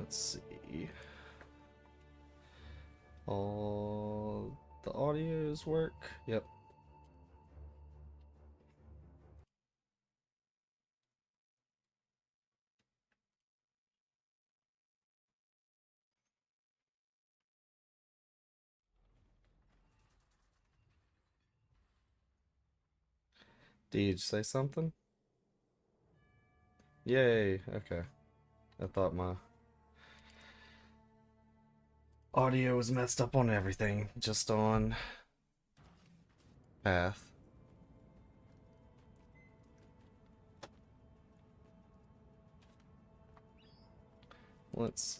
Let's see. All the audios work. Yep. Did you say something? Yay. Okay. I thought my audio was messed up on everything, just on Path. Let's.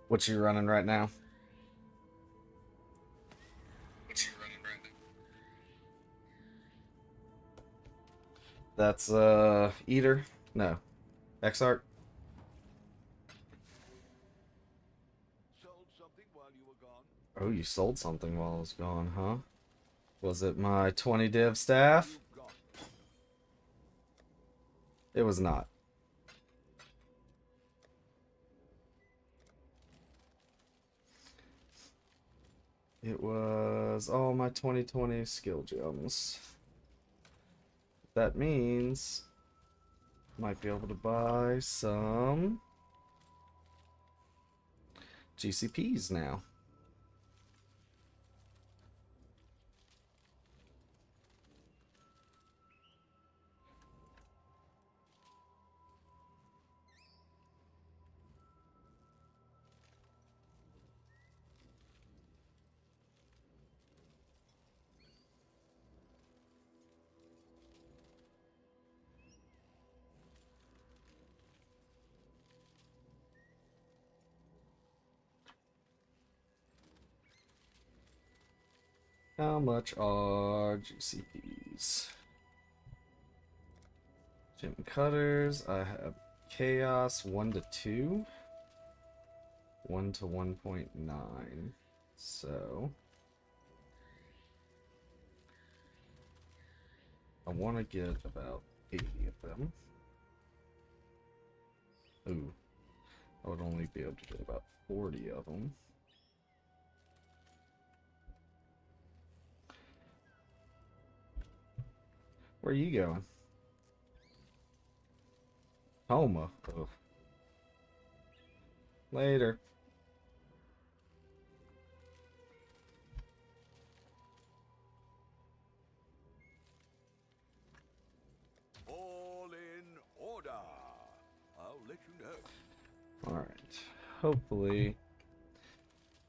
What you running right now? That's Eater? No. Xart? Oh, you sold something while I was gone, huh? Was it my 20 div staff? It was not. It was all my 2020 skill gems. That means might be able to buy some GCPs now. How much are GCPs? Gem cutters. I have chaos 1 to 2. 1 to 1.9. So I want to get about 80 of them. Ooh, I would only be able to get about 40 of them. Where are you going? Homa. Ugh. Later. All in order. I'll let you know. Alright. Hopefully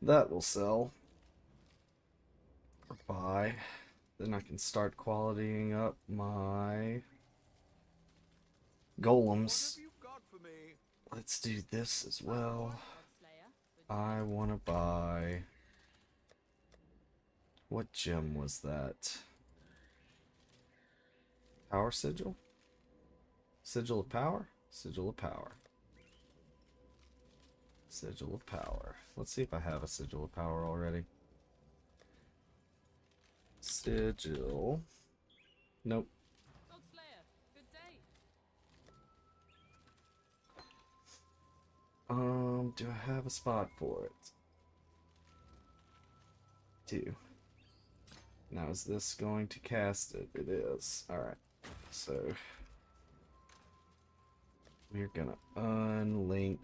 that will sell. Or buy. Then I can start qualitying up my golems. Let's do this as well. I want to buy... What gem was that? Power Sigil? Sigil of Power? Sigil of Power. Sigil of Power. Let's see if I have a Sigil of Power already. Sigil. Nope. Do I have a spot for it? Two. Now is this going to cast it? It is. Alright. So we're gonna unlink.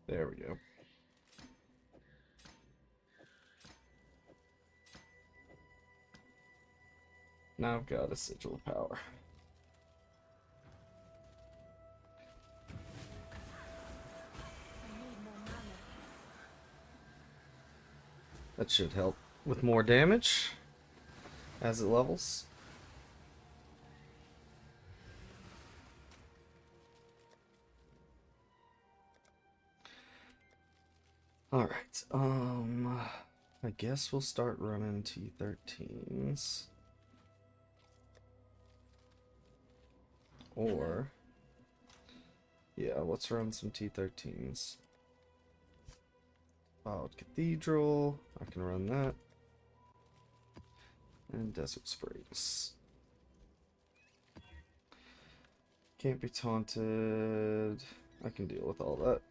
There we go. Now I've got a Sigil of Power. That should help. with more damage as it levels. Alright, I guess we'll start running T13s. Or, yeah, let's run some T13s. Wild Cathedral, I can run that. And Desert Springs. Can't be taunted. I can deal with all that.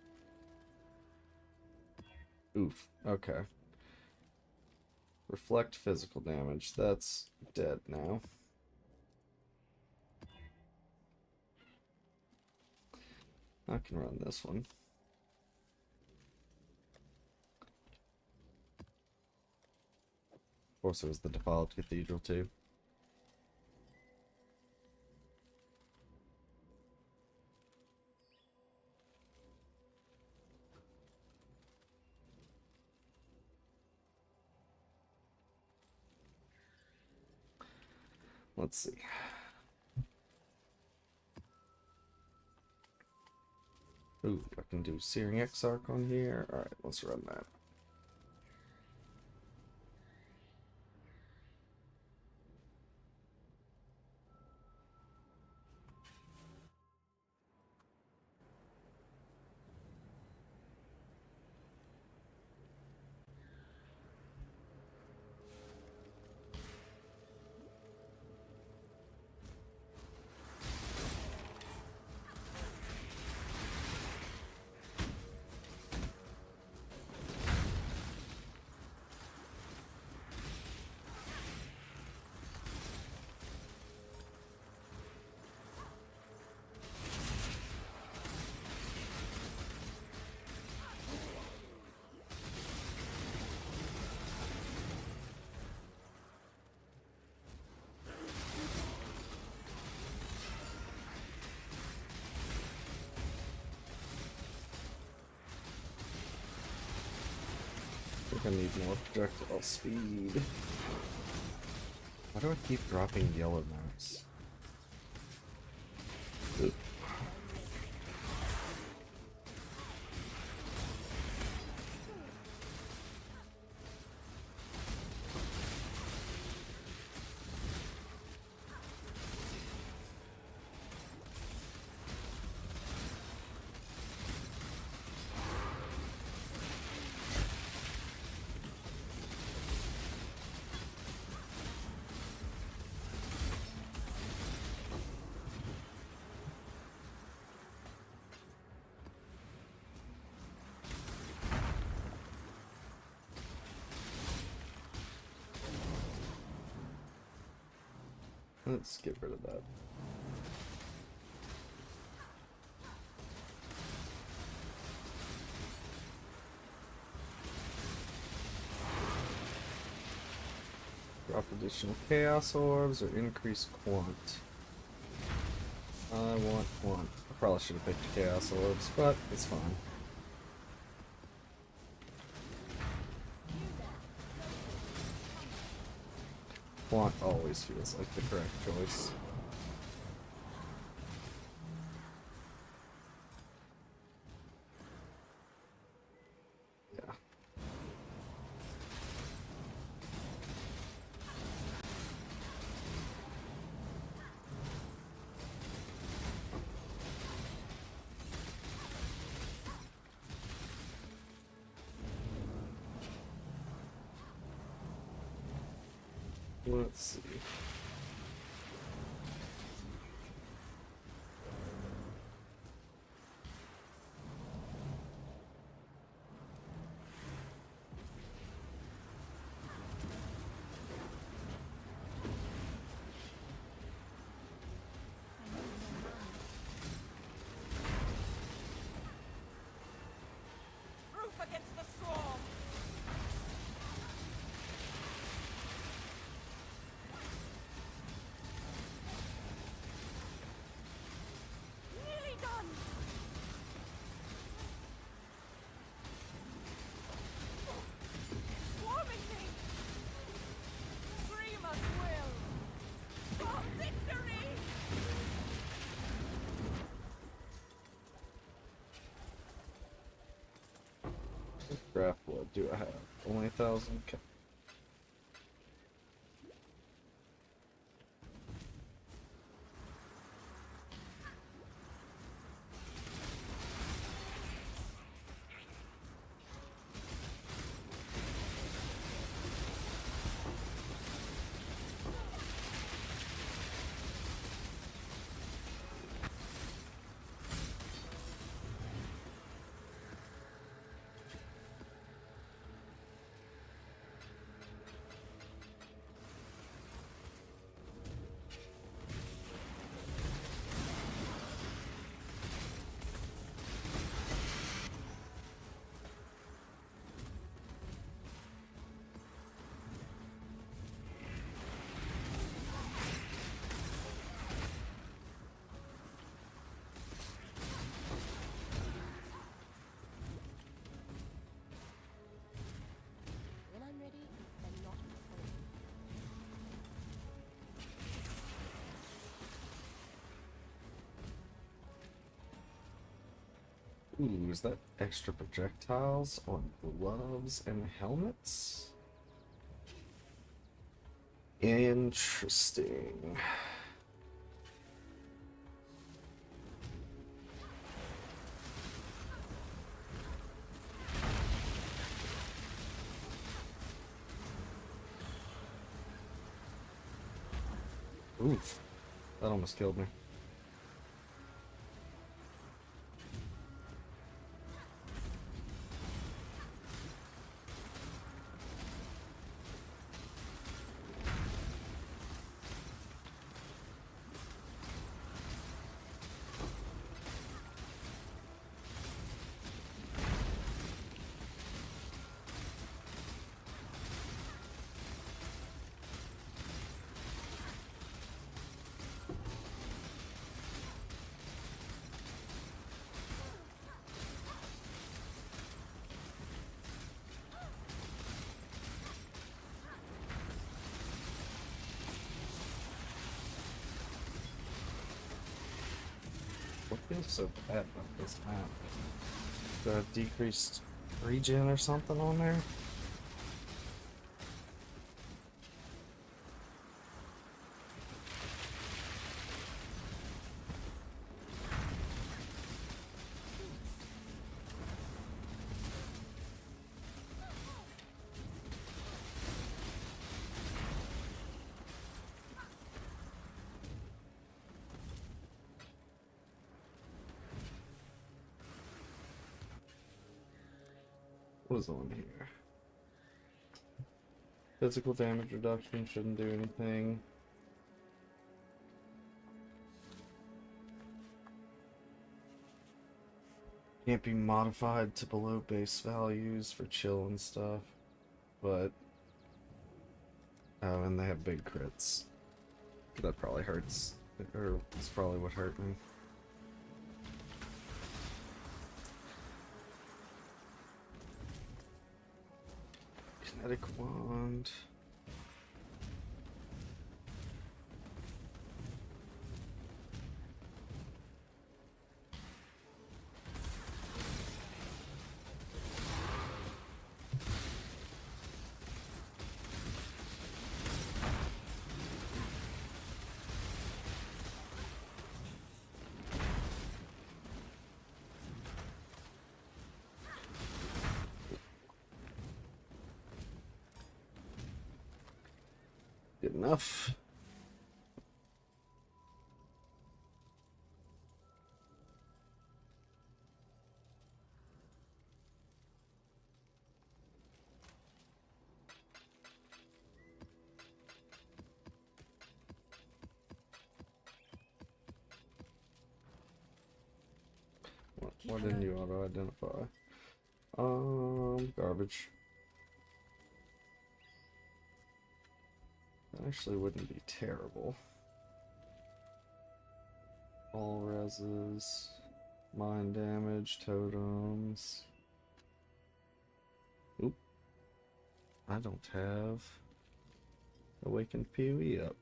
Oof, okay. Reflect physical damage. That's dead now. I can run this one. Of course, it was the Defiled Cathedral, too. Let's see. Ooh, I can do Searing Exarch on here. Alright, let's run that. I think I need more projectile speed. Why do I keep dropping yellow maps? Ooh. Let's get rid of that. Drop additional chaos orbs or increase quant. I want quant. I probably should have picked chaos orbs, but it's fine. Quant always feels like the correct choice. Yeah. Let's see. Proof against the storm. do I have? Only 1,000? Okay. When I'm ready, and not before. Ooh, is that extra projectiles on gloves and helmets? Interesting. Oof, that almost killed me. What feels so bad about this map? The decreased regen or something on there? What is on here? Physical damage reduction shouldn't do anything. Can't be modified to below base values for chill and stuff, but oh, and they have big crits. That probably hurts, or it's probably what hurt me. Kinetic wand. Good enough. Why didn't you auto-identify? Garbage. That actually wouldn't be terrible. All reses, mind damage, totems. Oop. I don't have Awakened PoE up.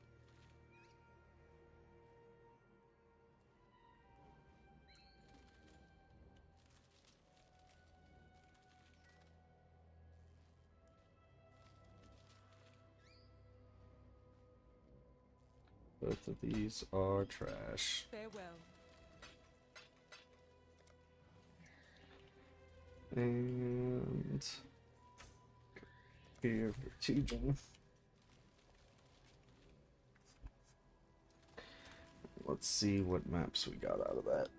Both of these are trash. Farewell. And here for Tujin. Let's see what maps we got out of that.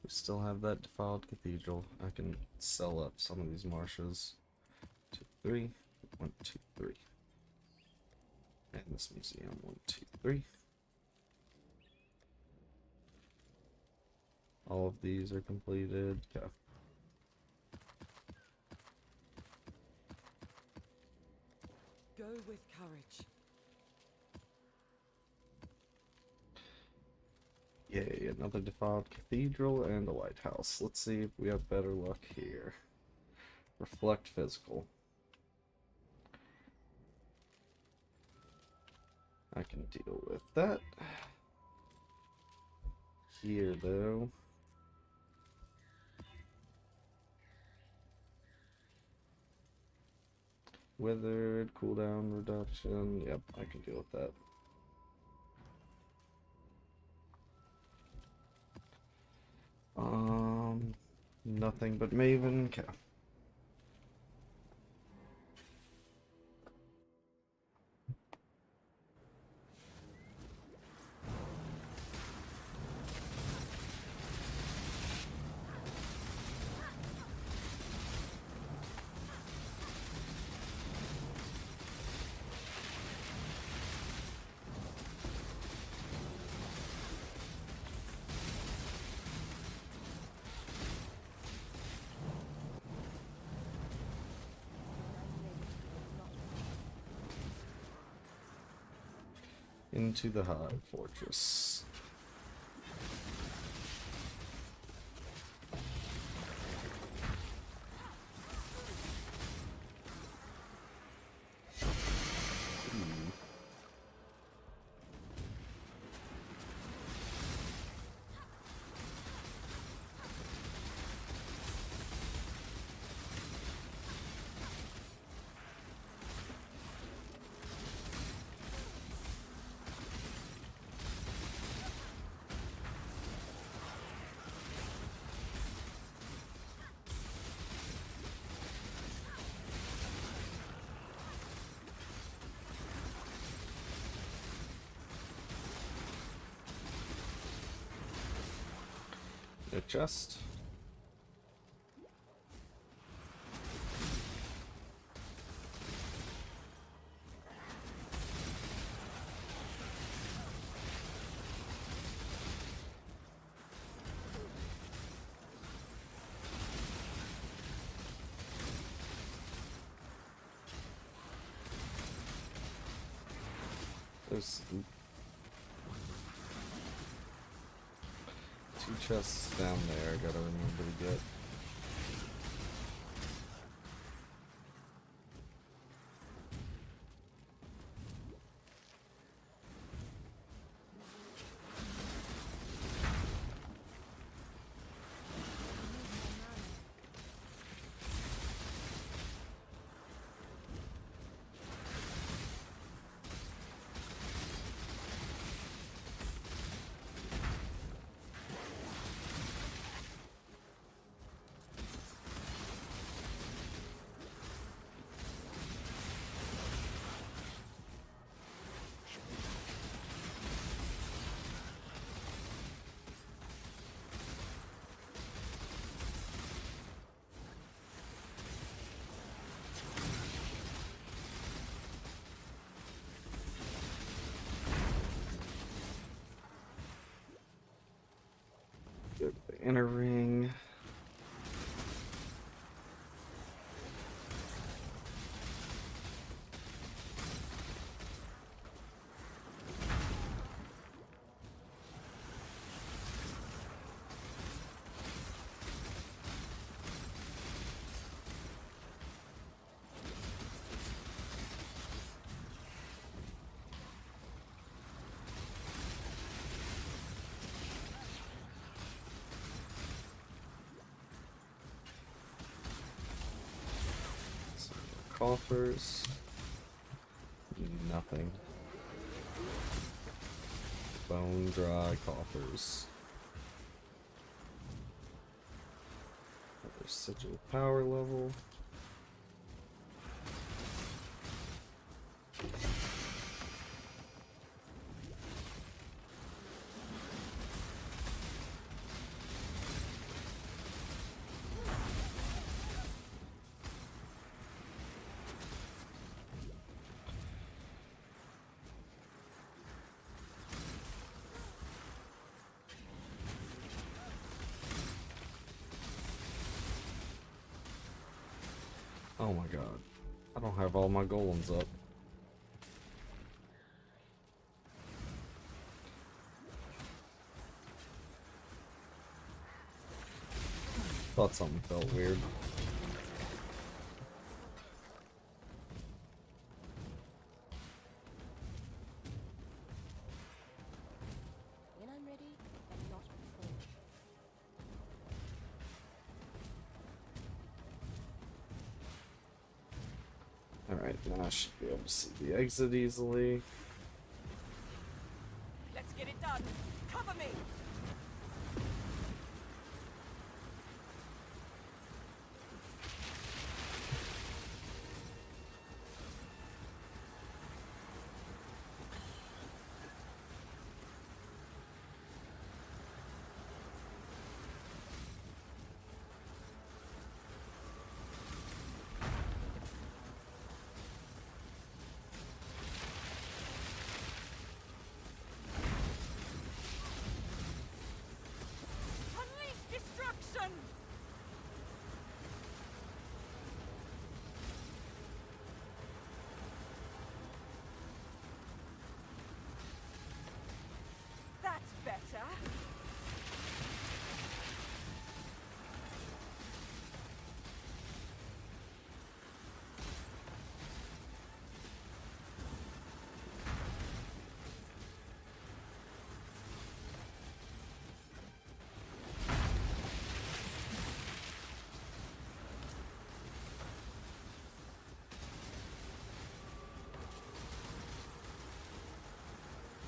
We still have that defiled cathedral. I can sell up some of these marshes. 2, 3. 1, 2, 3. And this museum. 1, 2, 3. All of these are completed. Okay. Go with courage. Yay, another defiled cathedral and a lighthouse. Let's see if we have better luck here. Reflect physical. I can deal with that. Here, though. Withered, cooldown reduction. Yep, I can deal with that. Nothing but Maven. Okay. Into the Hive Fortress. A chest. There's two chests down there I gotta remember to get. Go to the inner ring. Coffers. Nothing. Bone dry coffers. Another sigil power level. Oh my god. I don't have all my golems up. Thought something felt weird. When I'm ready, and not before. Alright, now I should be able to see the exit easily. Let's get it done. Cover me. Unleash destruction. That's better.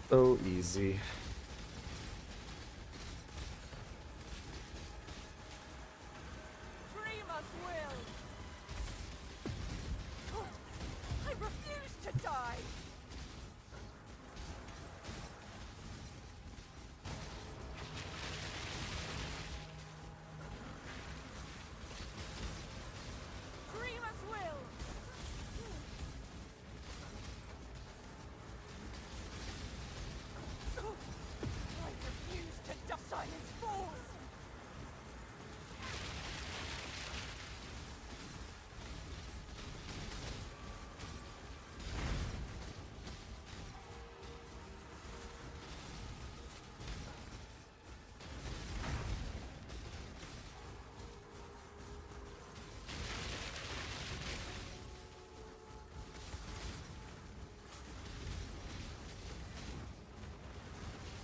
So easy. Dreamer's will. I refuse to die. Dreamer's will. I refuse to die. Silence falls.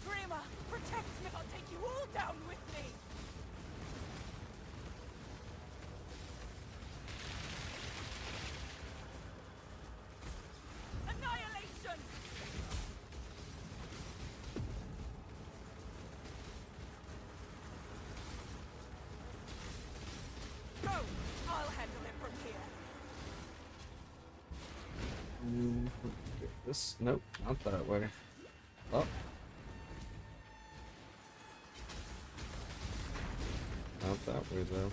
Dreamer, protect me. I'll take you all down with me. Annihilation. Go. I'll handle it from here. This, nope, not that way. Oh. Not that way though.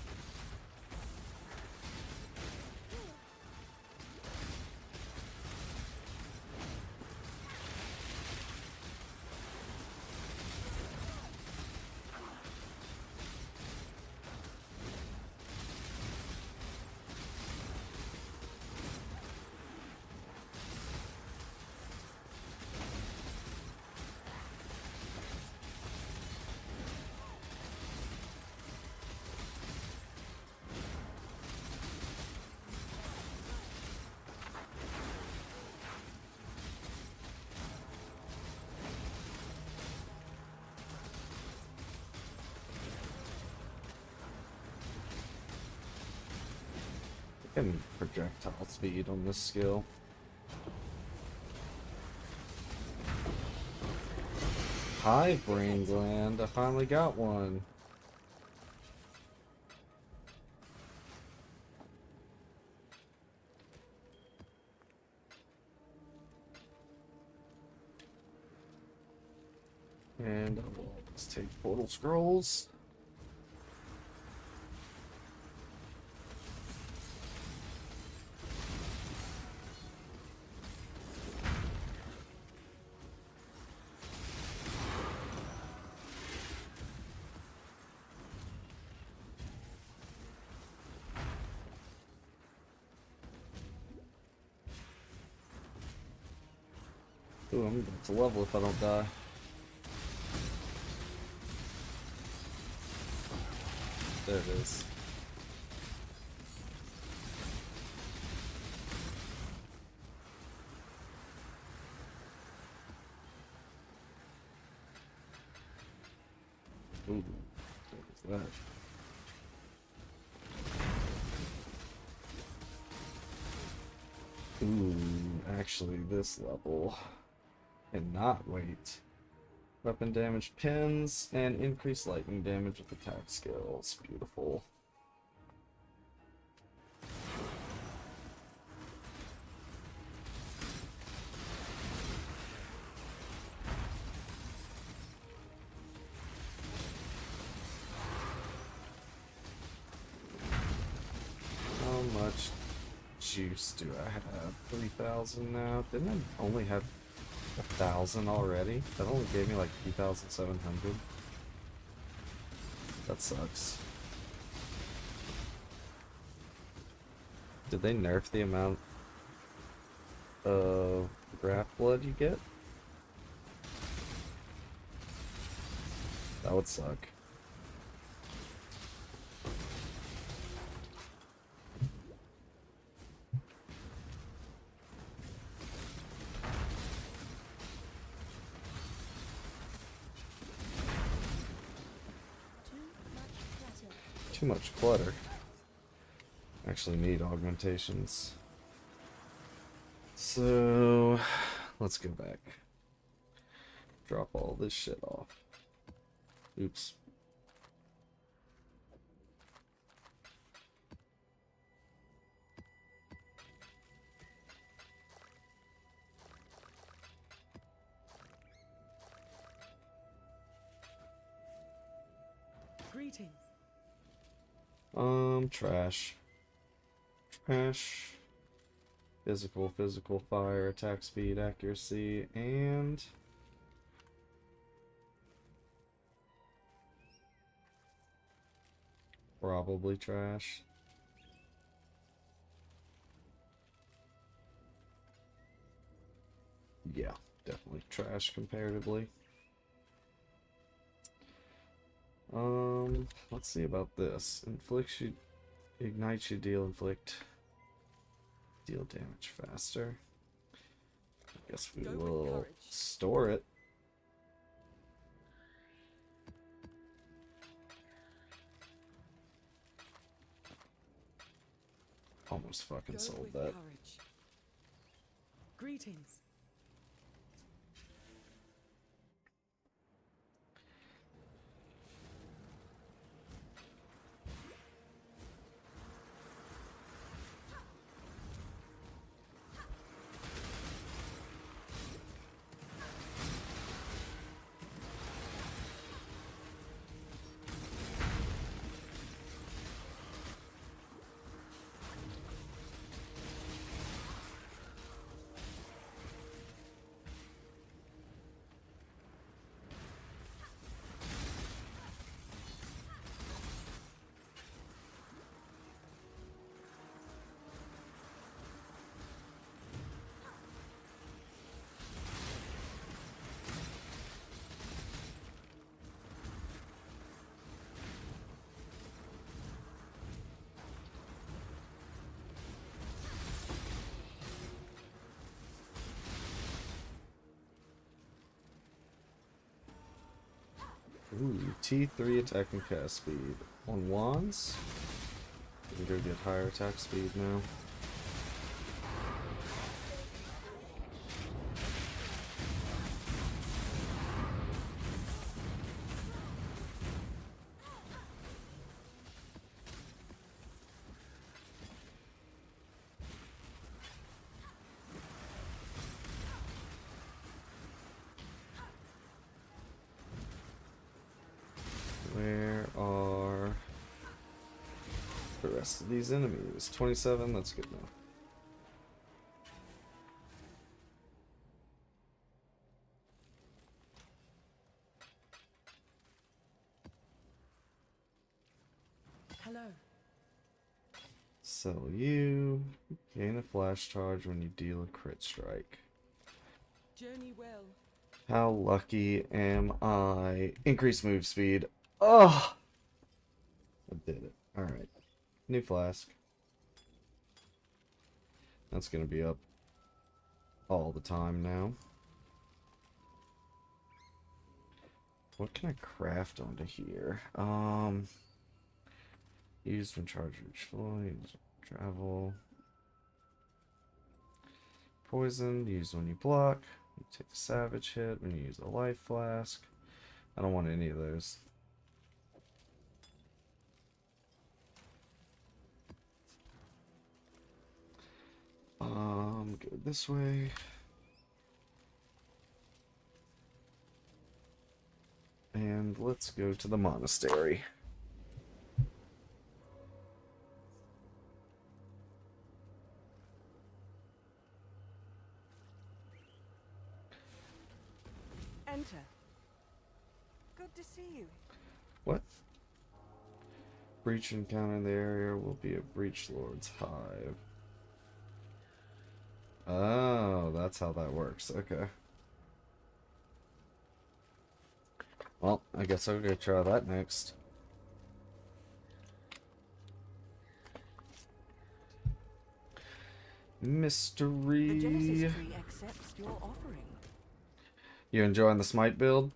I can projectile speed on this skill. Hi, brain gland. I finally got one. And let's take portal scrolls. Ooh, I'm about to level if I don't die. There it is. Ooh, what was that? Ooh, actually this level cannot wait. Weapon damage pins and increased lightning damage with attack skills. Beautiful. How much juice do I have? 3,000 now. Didn't I only have 1,000 already? That only gave me like 2,700. That sucks. Did they nerf the amount of graft blood you get? That would suck. Too much clutter. Actually need augmentations. So let's go back. Drop all this shit off. Oops. Greetings. Trash. Trash. Physical, fire, attack speed, accuracy, and probably trash. Yeah, definitely trash comparatively. Let's see about this. Inflicts you, ignites you, deal damage faster. I guess we will store it. Almost fucking sold that. Courage. Greetings. Ooh, T3 attack and cast speed. On wands? We can go get higher attack speed now. rest of these enemies. 27, that's good enough. Hello. Sell you. Gain a flash charge when you deal a crit strike. Journey well. How lucky am I? Increase move speed. Oh! I did it. Alright. New flask. That's gonna be up all the time now. What can I craft onto here? Used when charge reach full, used when travel. Poison, used when you block. You take a savage hit when you use a life flask. I don't want any of those. Go this way. And let's go to the monastery. Enter. Good to see you. What? Breach encounter in the area will be a Breach Lord's hive. Oh, that's how that works. Okay. Well, I guess I'll go try that next. The Mystery. Genesis tree accepts your offering. You enjoying the smite build?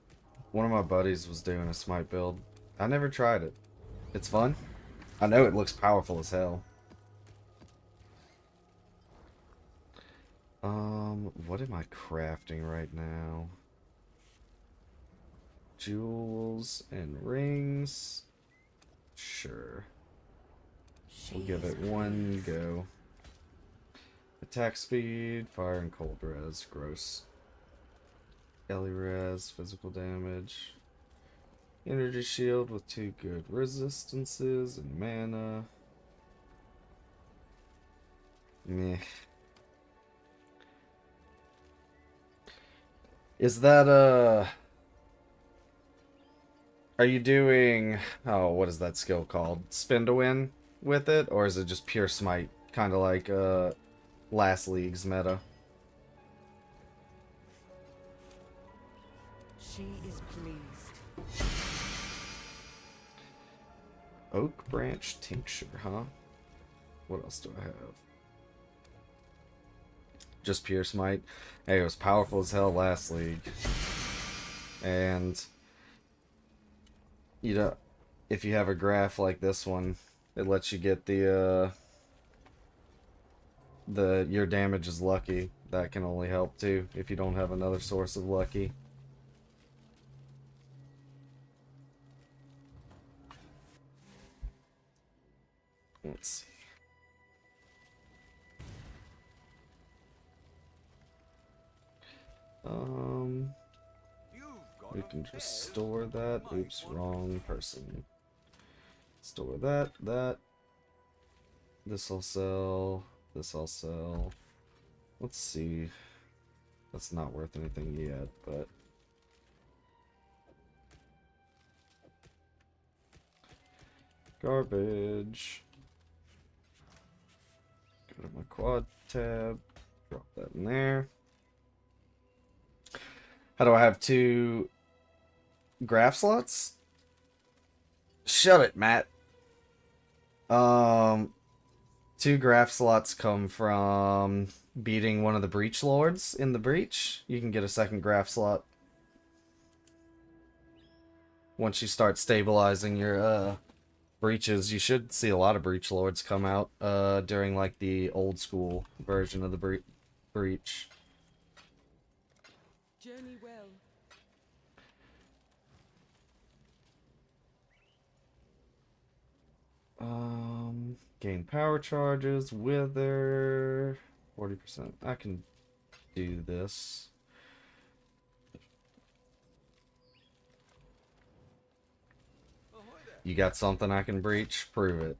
One of my buddies was doing a smite build. I never tried it. It's fun. I know it looks powerful as hell. What am I crafting right now? Jewels and rings. Sure. We'll give it one go. Attack speed, fire and cold res, gross. Ellie res, physical damage. Energy shield with 2 good resistances and mana. Meh. Is that are you doing, oh, what is that skill called? Spin to win with it, or is it just pure smite, kind of like last league's meta? She is pleased. Oak branch tincture, huh? What else do I have? Just pure smite. Hey, it was powerful as hell last league. And you know, if you have a graph like this one, it lets you get the your damage is lucky. That can only help too if you don't have another source of lucky. Let's see. We can just store that. Oops, wrong person. Store that. This I'll sell. This I'll sell. Let's see. That's not worth anything yet, but garbage. Go to my quad tab. Drop that in there. How do I have 2 graph slots? Shut it, Matt. 2 graph slots come from beating one of the Breach Lords in the Breach. You can get a second graph slot once you start stabilizing your breaches. You should see a lot of Breach Lords come out during like the old school version of the Breach. Journey well. Gain power charges, wither, 40%. I can do this. You got something I can breach? Prove it.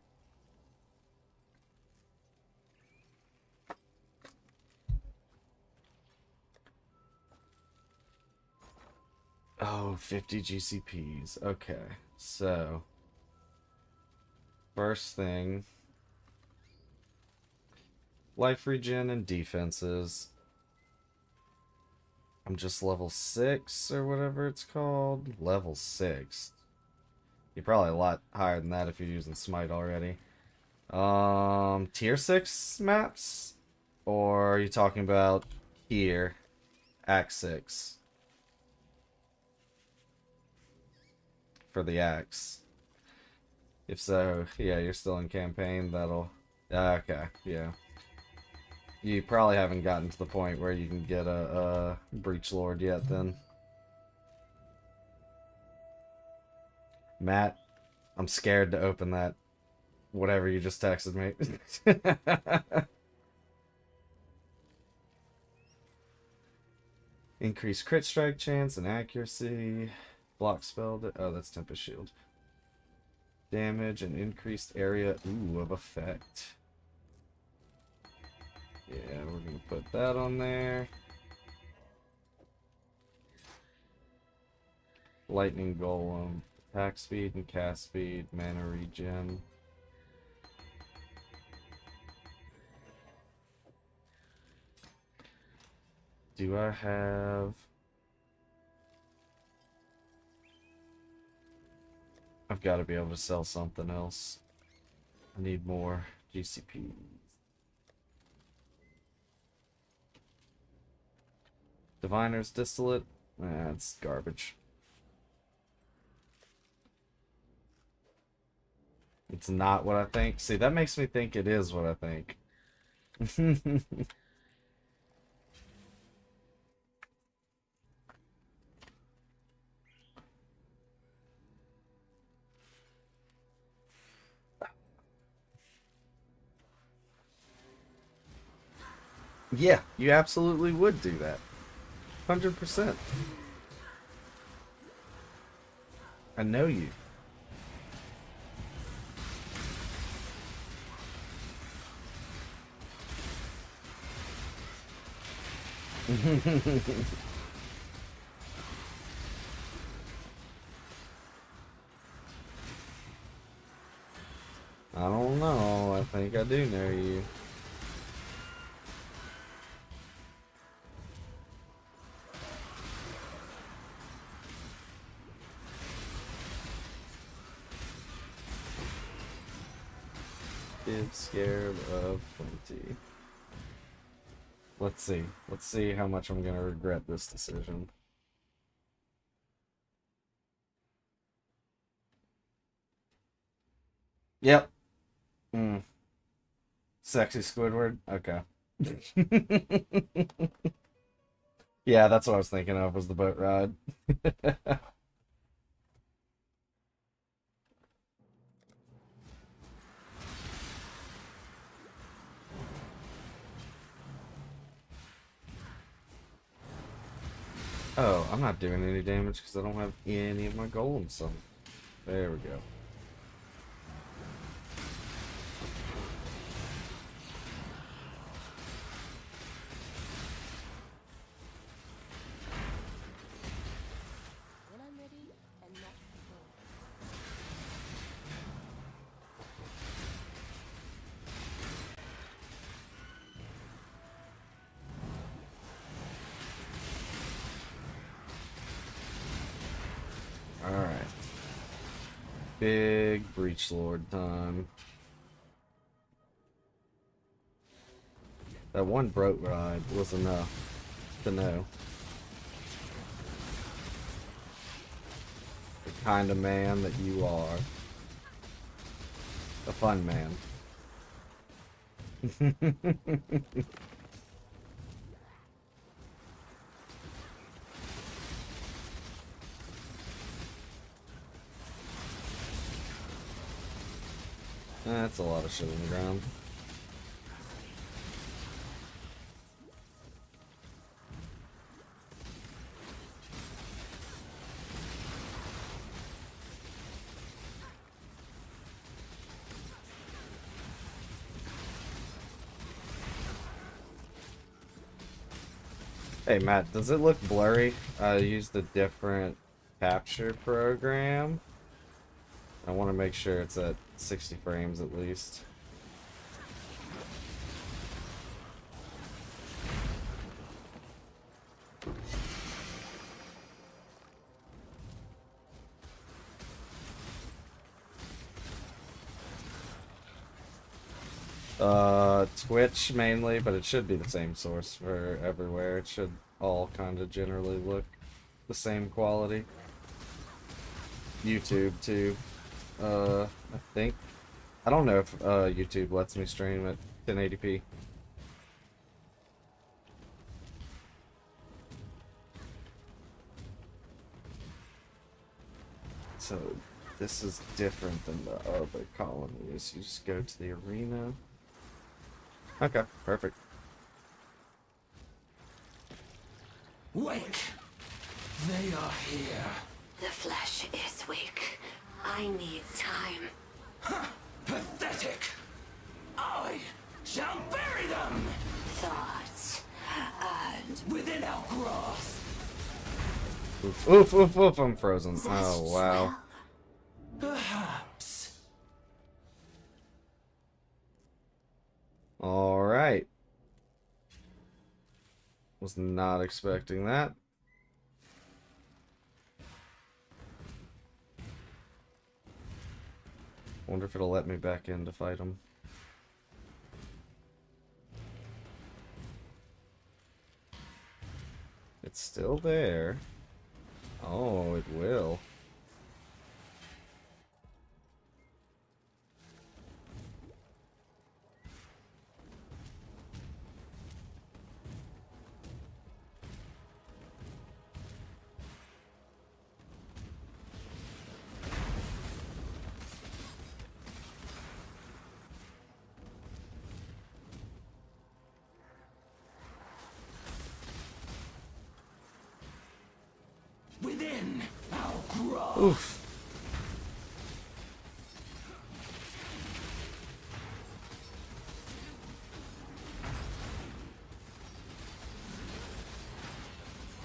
Oh, 50 GCPs. Okay, so first thing, life regen and defenses. I'm just level 6 or whatever it's called. Level 6. You're probably a lot higher than that if you're using Smite already. Tier 6 maps? Or are you talking about here? Act 6. For the axe. If so, yeah, you're still in campaign, that'll... Okay, yeah. You probably haven't gotten to the point where you can get a Breach Lord yet, then. Matt, I'm scared to open that. Whatever you just texted me. Increase crit strike chance and accuracy. Block spell. Oh, that's Tempest Shield. Damage and increased area. Ooh, of effect. Yeah, we're gonna put that on there. Lightning Golem. Attack speed and cast speed. Mana regen. Do I have... I've got to be able to sell something else. I need more GCP. Diviner's Distillate? That's garbage. It's not what I think. See, that makes me think it is what I think. Yeah, you absolutely would do that. 100%. I know you. I don't know. I think I do know you. Kid scared of 20. Let's see. Let's see how much I'm gonna regret this decision. Yep. Sexy Squidward? Okay. Yeah, that's what I was thinking of, was the boat ride. Oh, I'm not doing any damage because I don't have any of my golems. So there we go. When I'm ready and not before. Alright. Big Breach Lord time. That one boat ride was enough to know the kind of man that you are. A fun man. That's a lot of shit on the ground. Hey Matt, does it look blurry? I used a different capture program. I want to make sure it's at 60 frames at least. Twitch mainly, but it should be the same source for everywhere. It should all kind of generally look the same quality. YouTube too. I think. I don't know if YouTube lets me stream at 1080p. So this is different than the other colonies. You just go to the arena. Okay, perfect. Wake! They are here. The flesh is weak. I need time. Huh, pathetic! I shall bury them Thoughts and within our grasp. Oof, oof, oof, oof, I'm frozen. Oh, wow. Perhaps. Alright. Was not expecting that. Wonder if it'll let me back in to fight him. It's still there. Oh, it will. Within our grasp. Oof.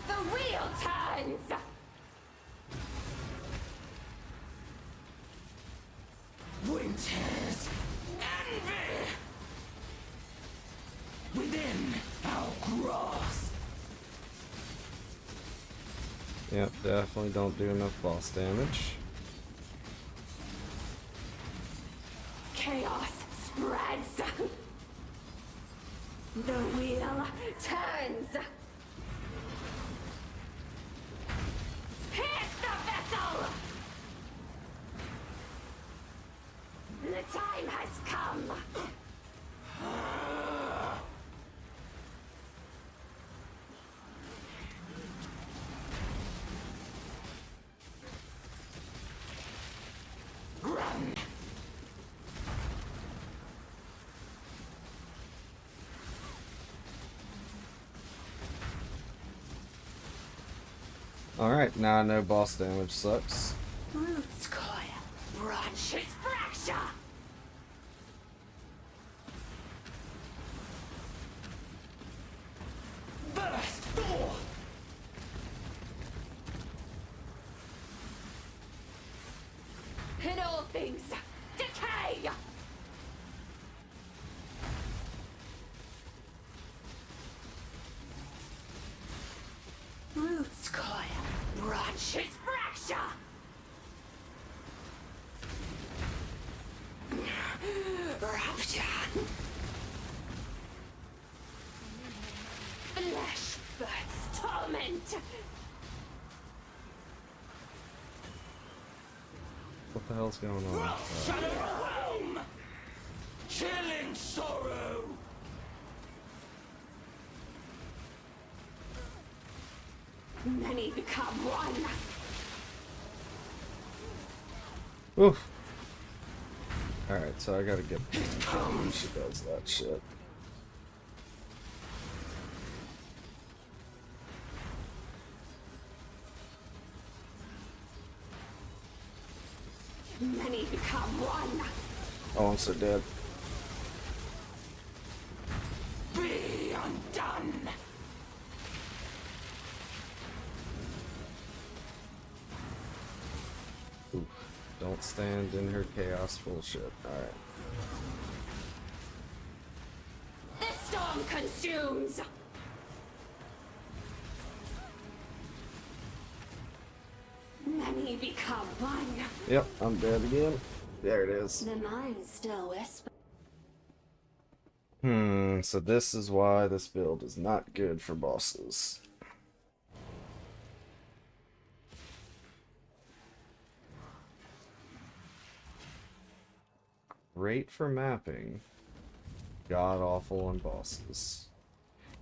the wheel turns. Winter's envy. Within our grasp. Yep, definitely don't do enough boss damage. Chaos spreads. The wheel turns. Pierce the vessel. The time has come. Run. Alright, now I know boss damage sucks. Roots coil. Branches fracture. Burst forth. In all things, decay. Roots coil. Branches fracture. Rapture. Flesh births torment. What the hell's going on? Shadow realm. Chilling sorrow. Many become one. Oof. Alright, so I gotta get when she does that shit. Many become one. Oh, I'm so dead. Be undone. Don't stand in her chaos bullshit. Alright. The storm consumes. Many become one. Yep, I'm dead again. There it is. The mind still whispers. So this is why this build is not good for bosses. Great for mapping. God awful on bosses.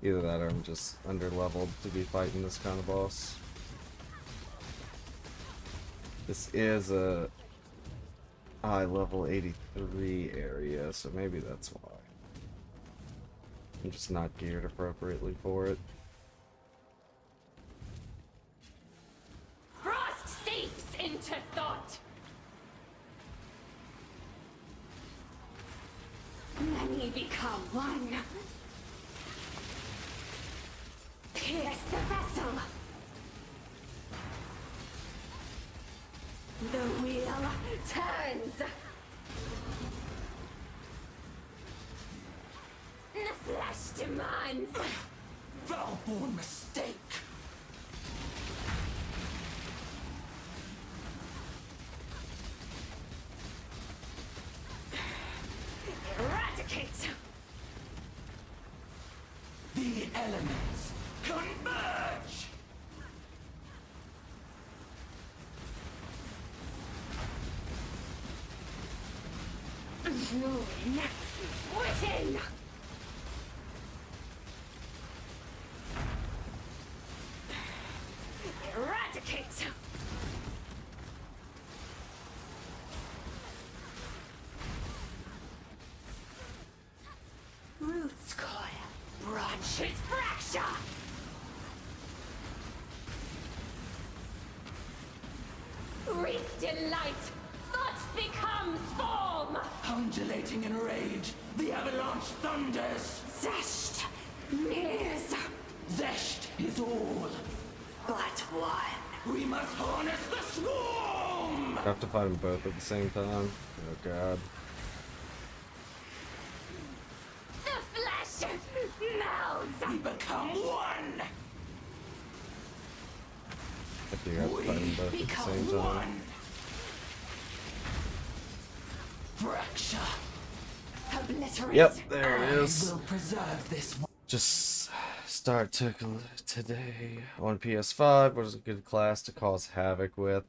Either that or I'm just underleveled to be fighting this kind of boss. This is a high level 83 area, so maybe that's why. I'm just not geared appropriately for it. Frost seeps into thought. Many become one. Pierce the vessel. The wheel turns. The flesh demands. Foul-born mistake. Eradicate. The elements converge. Ruin. Within. Eradicate. Roots coil. Branches fracture. Wreathed in light. Thought becomes form. Undulating in rage, the avalanche thunders. Zest. Nears. Zest is all. But one. We must harness the swarm! I have to fight them both at the same time. Oh god. The flesh melds. We become one! I do have to fight them both at the Become same time. one! Fracture! Obliterate. Yep, there it I is. will preserve this one. Just start today on PS5. What is a good class to cause havoc with?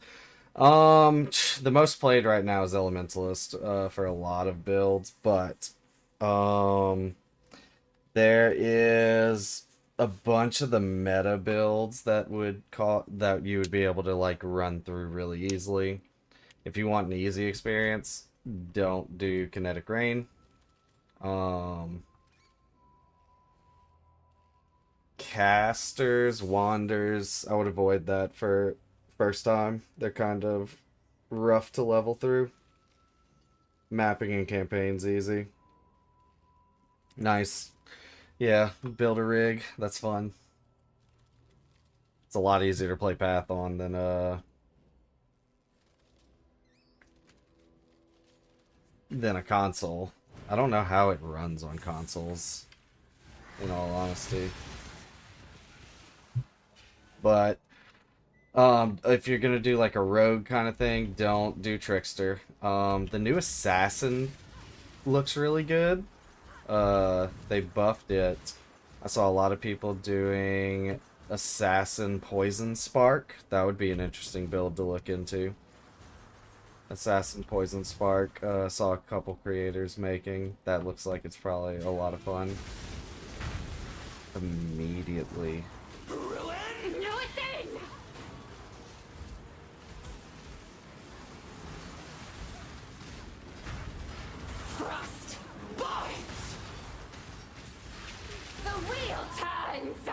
The most played right now is Elementalist for a lot of builds, but there is a bunch of the meta builds that you would be able to like run through really easily. If you want an easy experience, don't do Kinetic Rain. Casters, Wanders, I would avoid that for first time. They're kind of rough to level through. Mapping and campaign's easy. Nice. Yeah, build a rig, that's fun. It's a lot easier to play Path on than a console. I don't know how it runs on consoles, in all honesty. But if you're gonna do like a rogue kind of thing, don't do Trickster. The new Assassin looks really good. They buffed it. I saw a lot of people doing Assassin Poison Spark. That would be an interesting build to look into. Assassin Poison Spark. Saw a couple creators making. That looks like it's probably a lot of fun. Immediately. Ruin! No thing. Frost. Bites! The wheel turns.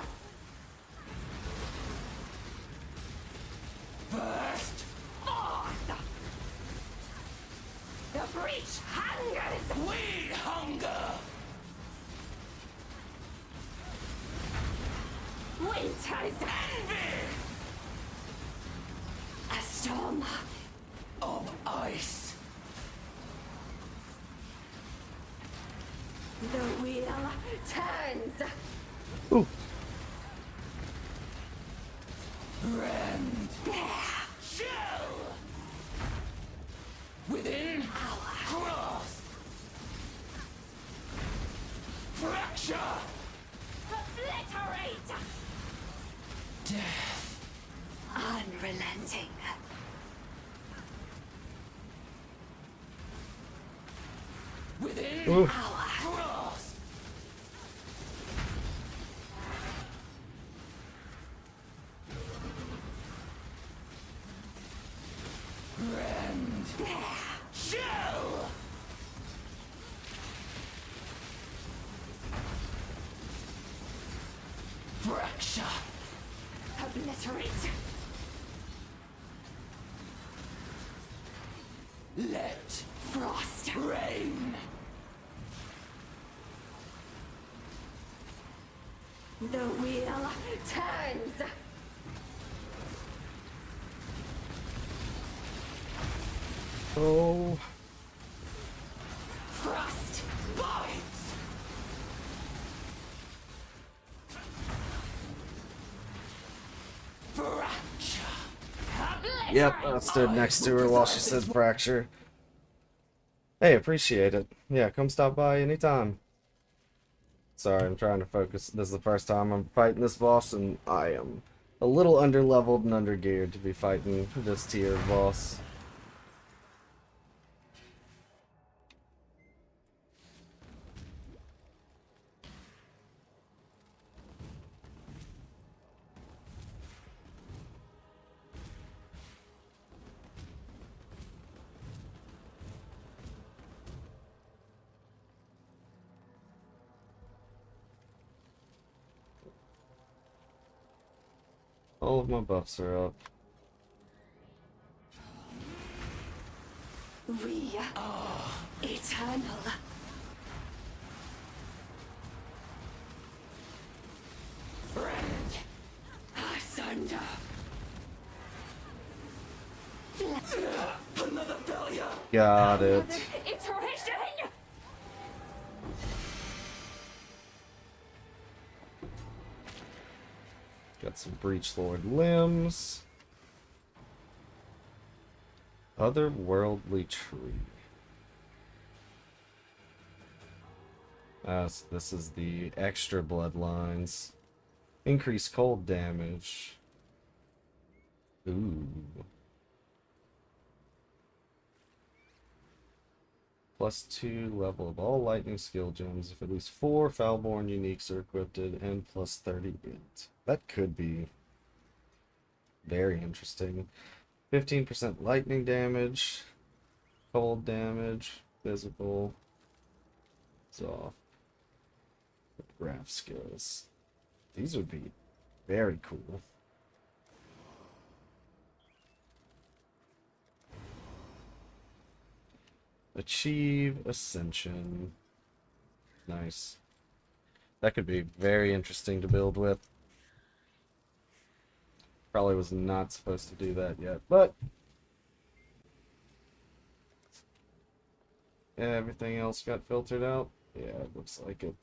Burst! Forth. The breach hungers. We hunger! Winters. Envy! A storm. Of ice. The wheel turns. Ooh. Rend. Chill. Within. Cross. Fracture. Obliterate. Death. Unrelenting. Within. Ooh. Cross. Rend. Chill. Fracture. Obliterate. Let Frost. rain. The wheel turns. Oh. Frost. Bites. Fracture. Yep, I stood next to her while she said fracture. Hey, appreciate it. Yeah, come stop by anytime. Sorry, I'm trying to focus. This is the first time I'm fighting this boss, and I am a little underleveled and undergeared to be fighting this tier of boss. All of my buffs are up. We are eternal. Friend. Asunder. Another failure. Got it. Another iteration. Got some Breach Lord limbs. Otherworldly tree. So this is the extra bloodlines. Increase cold damage. Ooh. +2 level of all lightning skill gems if at least 4 Foulborn uniques are equipped, and +30 int. That could be very interesting. 15% lightning damage, cold damage, physical. It's off. Graph skills. These would be very cool. Achieve Ascension. Nice. That could be very interesting to build with. Probably was not supposed to do that yet, but yeah, everything else got filtered out. Yeah, it looks like it.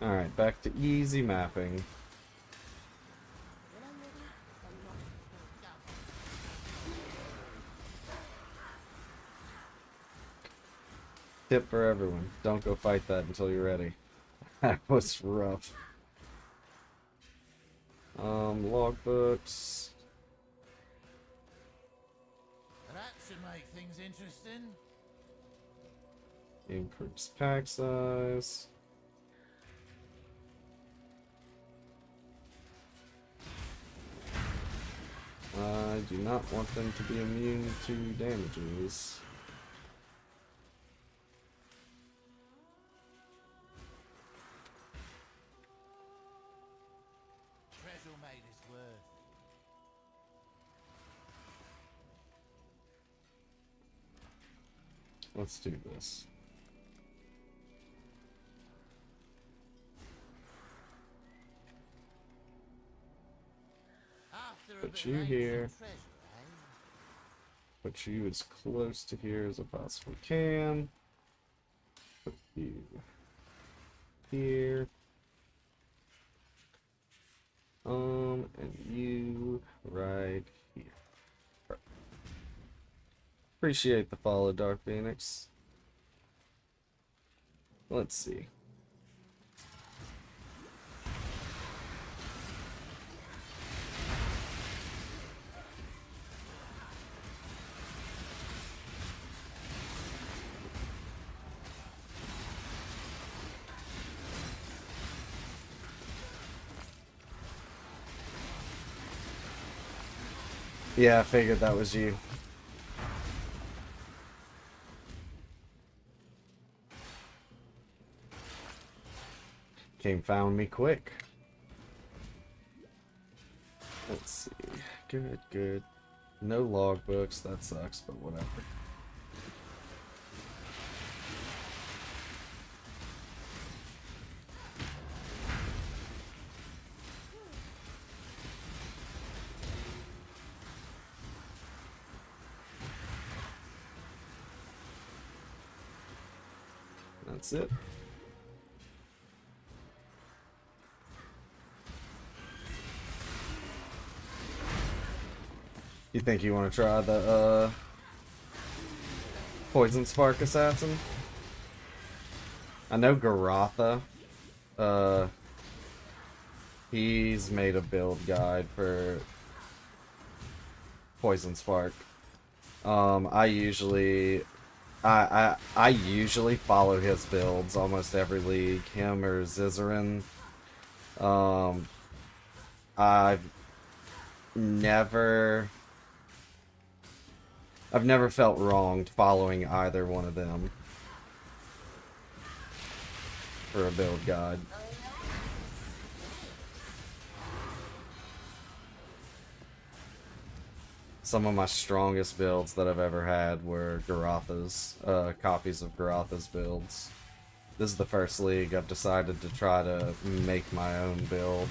Alright, back to easy mapping. When I'm ready, I'm not Tip for everyone, don't go fight that until you're ready. That was rough. Logbooks. That should make things interesting. Increase pack size. I do not want them to be immune to damages. Treasure made is worth. let's do this. After a Put bit you of here. ancient treasure, eh? Put you as close to here as I possibly can. Put you here. And you right here. Perfect. Appreciate the follow, Dark Phoenix. Let's see. Yeah, I figured that was you. Came found me quick. Let's see. Good, good. No logbooks, that sucks, but whatever. That's it. You think you want to try the Poison Spark Assassin? I know Garatha. He's made a build guide for Poison Spark. I usually follow his builds almost every league. Him or Zizarin. I've never felt wronged following either one of them for a build guide. Some of my strongest builds that I've ever had were Garatha's, copies of Garatha's builds. This is the first league I've decided to try to make my own build.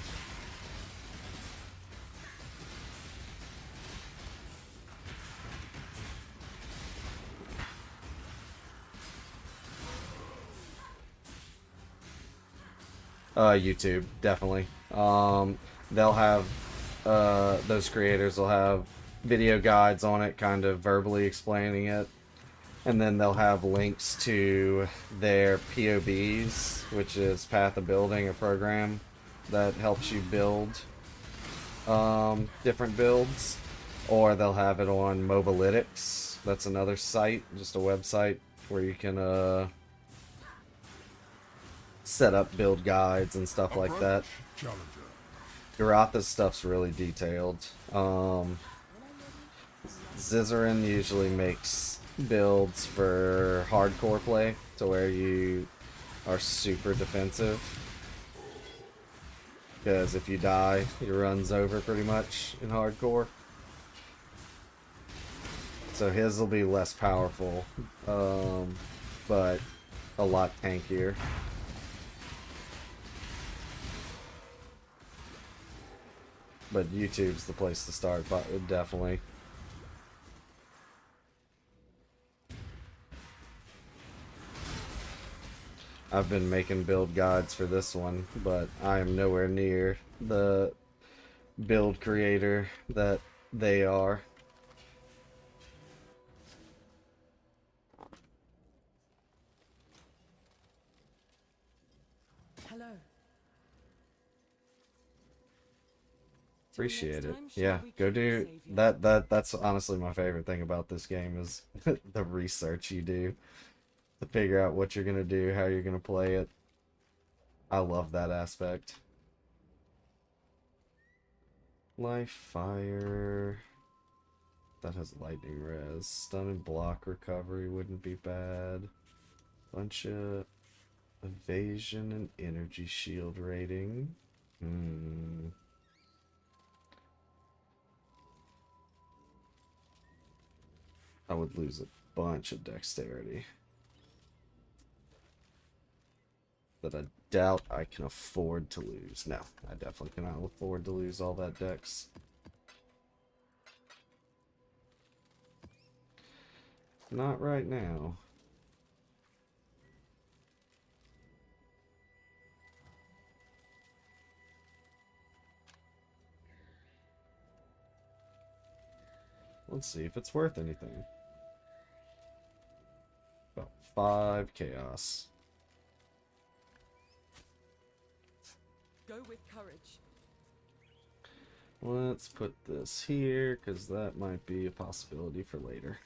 YouTube, definitely. They'll have, those creators will have video guides on it, kind of verbally explaining it. And then they'll have links to their POBs, which is Path of Building, a program that helps you build different builds. Or they'll have it on Mobalytics. That's another site, just a website where you can set up build guides and stuff like that. Garatha's stuff's really detailed. Zizarin usually makes builds for hardcore play, to where you are super defensive. Because if you die, your run's over pretty much in hardcore. So his will be less powerful, but a lot tankier. But YouTube's the place to start, but definitely. I've been making build guides for this one, but I am nowhere near the build creator that they are. Hello. Appreciate it. Next time, shall Yeah, we go keep do the savior? that's honestly my favorite thing about this game is the research you do to figure out what you're gonna do, how you're gonna play it. I love that aspect. Life, fire. That has lightning res. Stun and block recovery wouldn't be bad. Bunch of evasion and energy shield rating. I would lose it bunch of dexterity that I doubt I can afford to lose. No, I definitely cannot afford to lose all that dex. Not right now. Let's see if it's worth anything. About 5 chaos. Go with courage. Let's put this here, because that might be a possibility for later.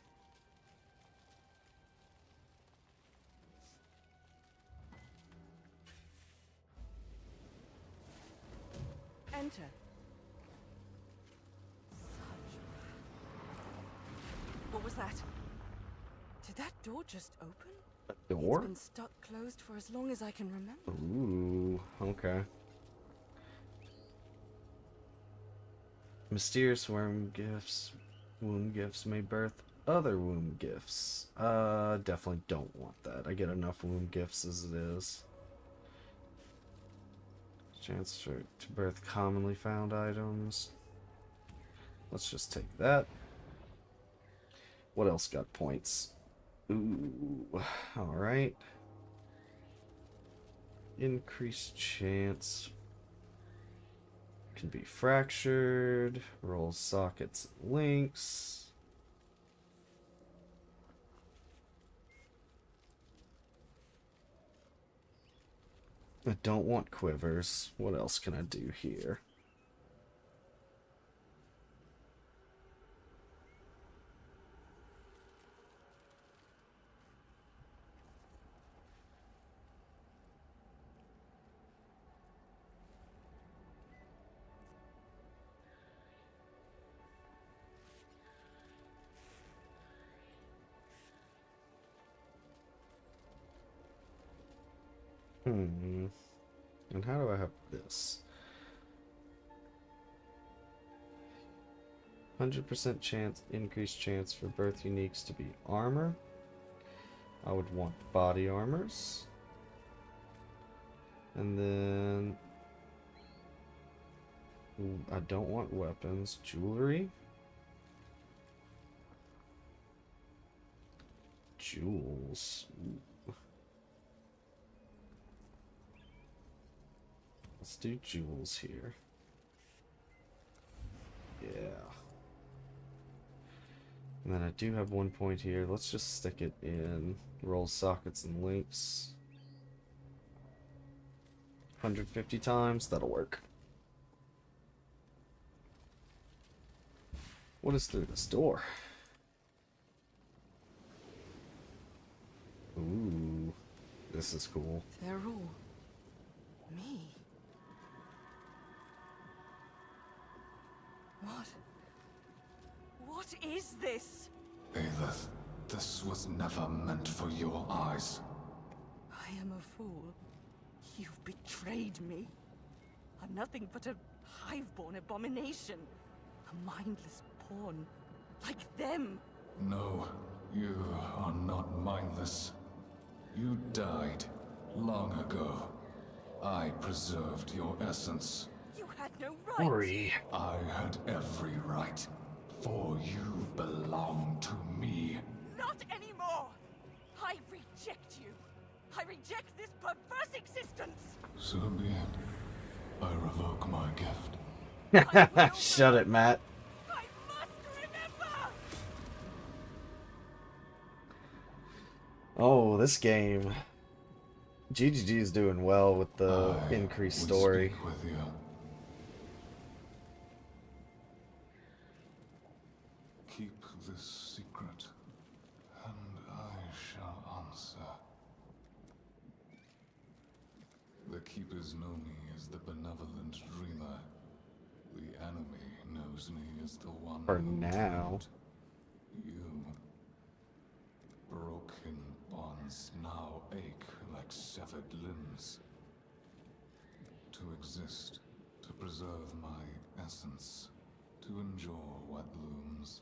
Enter. What was that? Did that door just open? A door? It's been stuck closed for as long as I can remember. Ooh, okay. Mysterious womb gifts may birth other womb gifts. Definitely don't want that. I get enough womb gifts as it is. Chance to birth commonly found items. Let's just take that. What else got points? Ooh, alright. Increased chance. Can be fractured. Roll sockets and links. I don't want quivers. What else can I do here? And how do I have this? 100% chance, increased chance for birth uniques to be armor. I would want body armors. And then I don't want weapons. Jewelry. Jewels. Ooh. Let's do jewels here. Yeah. And then I do have 1 point here. Let's just stick it in roll sockets and links. 150 times. That'll work. What is through this door? Ooh. This is cool. They're all me. What is this? Aelith, this was never meant for your eyes. I am a fool. You've betrayed me. I'm nothing but a hive-born abomination. A mindless pawn. Like them. No, you are not mindless. You died long ago. I preserved your essence. You had no right. Ori. I had every right, for you belong to me. Not anymore. I reject you. I reject this perverse existence. So be it. I revoke my gift. Shut it, Matt. I must remember. Oh, this game. GGG is doing well with the I increased would story. speak with you. Keep this secret, and I shall answer. The keepers know me as the benevolent dreamer. The enemy knows me as the one For who now. killed you. Broken bonds now ache like severed limbs. To exist, to preserve my essence, to endure what looms.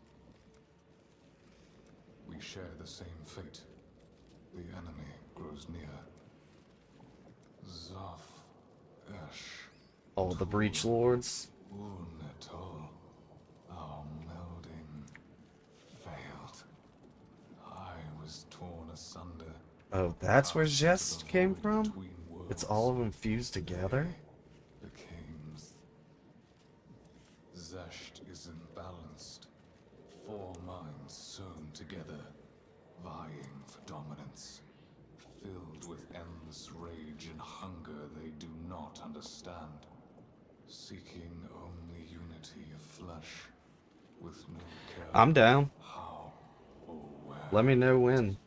We share the same fate. The enemy grows near. Zoth, Esh, Oh, the Breach Lords. Ulnetol. Our melding failed. I was torn asunder. Oh, that's where Cast into Zest the came void from? between It's worlds. all of them fused together? Became Zesht is imbalanced. 4 minds sewn together, vying for dominance. Filled with endless rage and hunger they do not understand. Seeking only unity of flesh, with no care I'm down. how or where. Let me know when.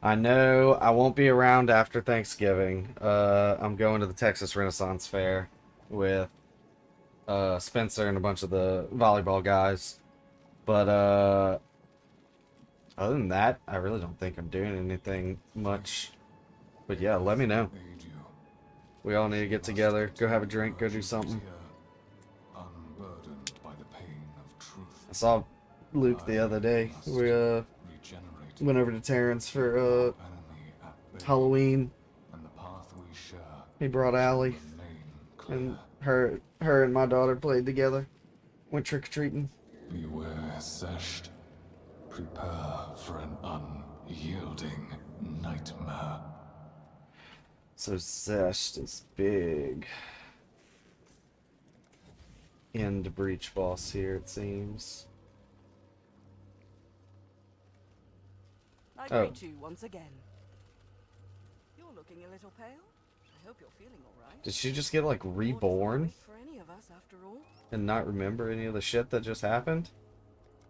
I know I won't be around after Thanksgiving. I'm going to the Texas Renaissance Fair with Spencer and a bunch of the volleyball guys. But other than that, I really don't think I'm doing anything much. But yeah, let me know. Aid you. We all need to get together, go have a drink, go do something. Unburdened by the pain of truth. I saw Luke the other day. We Regenerate. went over to Terrence for Enemy at bay, Halloween. and the path we share He brought Allie, remain clear. and her and my daughter played together. Went trick or treating. Beware, Zesht. Prepare for an unyielding nightmare. So Zest is big. End breach boss here, it seems. I Oh. greet you once again. You're looking a little pale. I hope you're feeling all right. Did she just get like Wouldn't reborn wait for any of us, after all. and not remember any of the shit that just happened?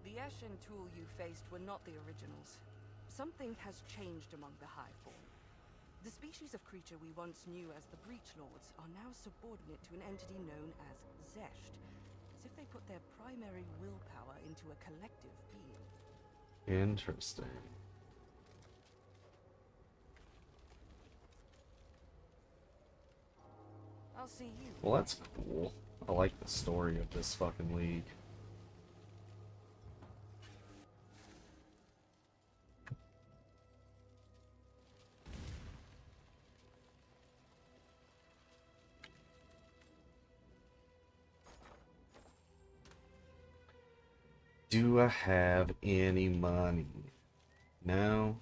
The Eshin tool you faced were not the originals. Something has changed among the Highborn. The species of creature we once knew as the Breach Lords are now subordinate to an entity known as Zesht, as if they put their primary willpower into a collective being. Interesting. I'll see you. Well, that's cool. I like the story of this fucking league. Do I have any money? No.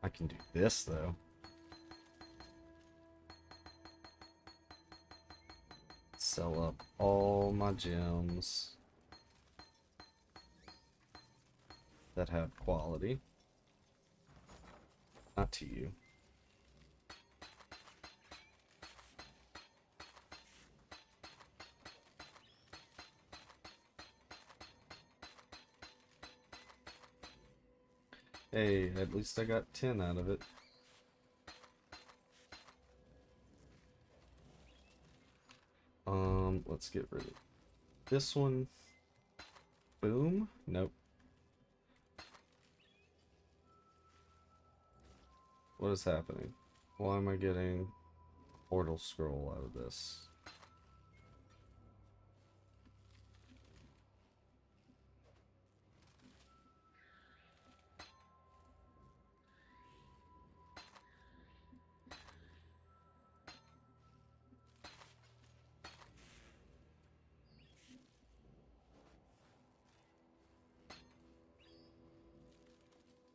I can do this though. Sell up all my gems that have quality. Not to you. Hey, at least I got 10 out of it. Let's get rid of this one. Boom. Nope. What is happening? Why am I getting a portal scroll out of this?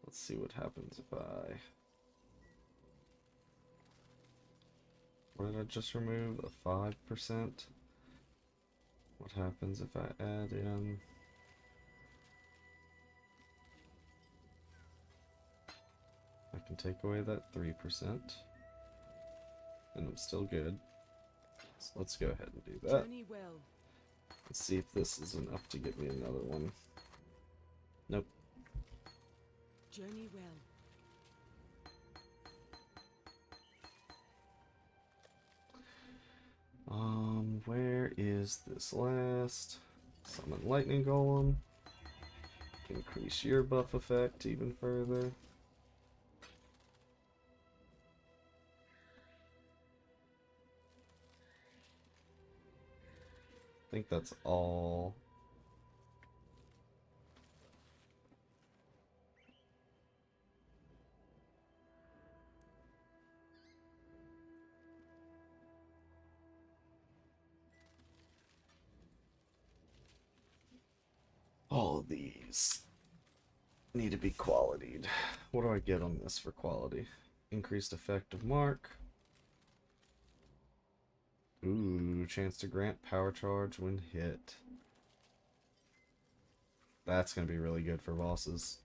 Let's see what happens if I... What did I just remove? A 5%? What happens if I add in... I can take away that 3%. And I'm still good. So let's go ahead and do that. Journey well. Let's see if this is enough to get me another one. Nope. Journey well. Where is this last? Summon Lightning Golem. Increase your buff effect even further. think that's all. All of these need to be qualityed. What do I get on this for quality? Increased effective mark. Ooh, chance to grant power charge when hit. That's going to be really good for bosses.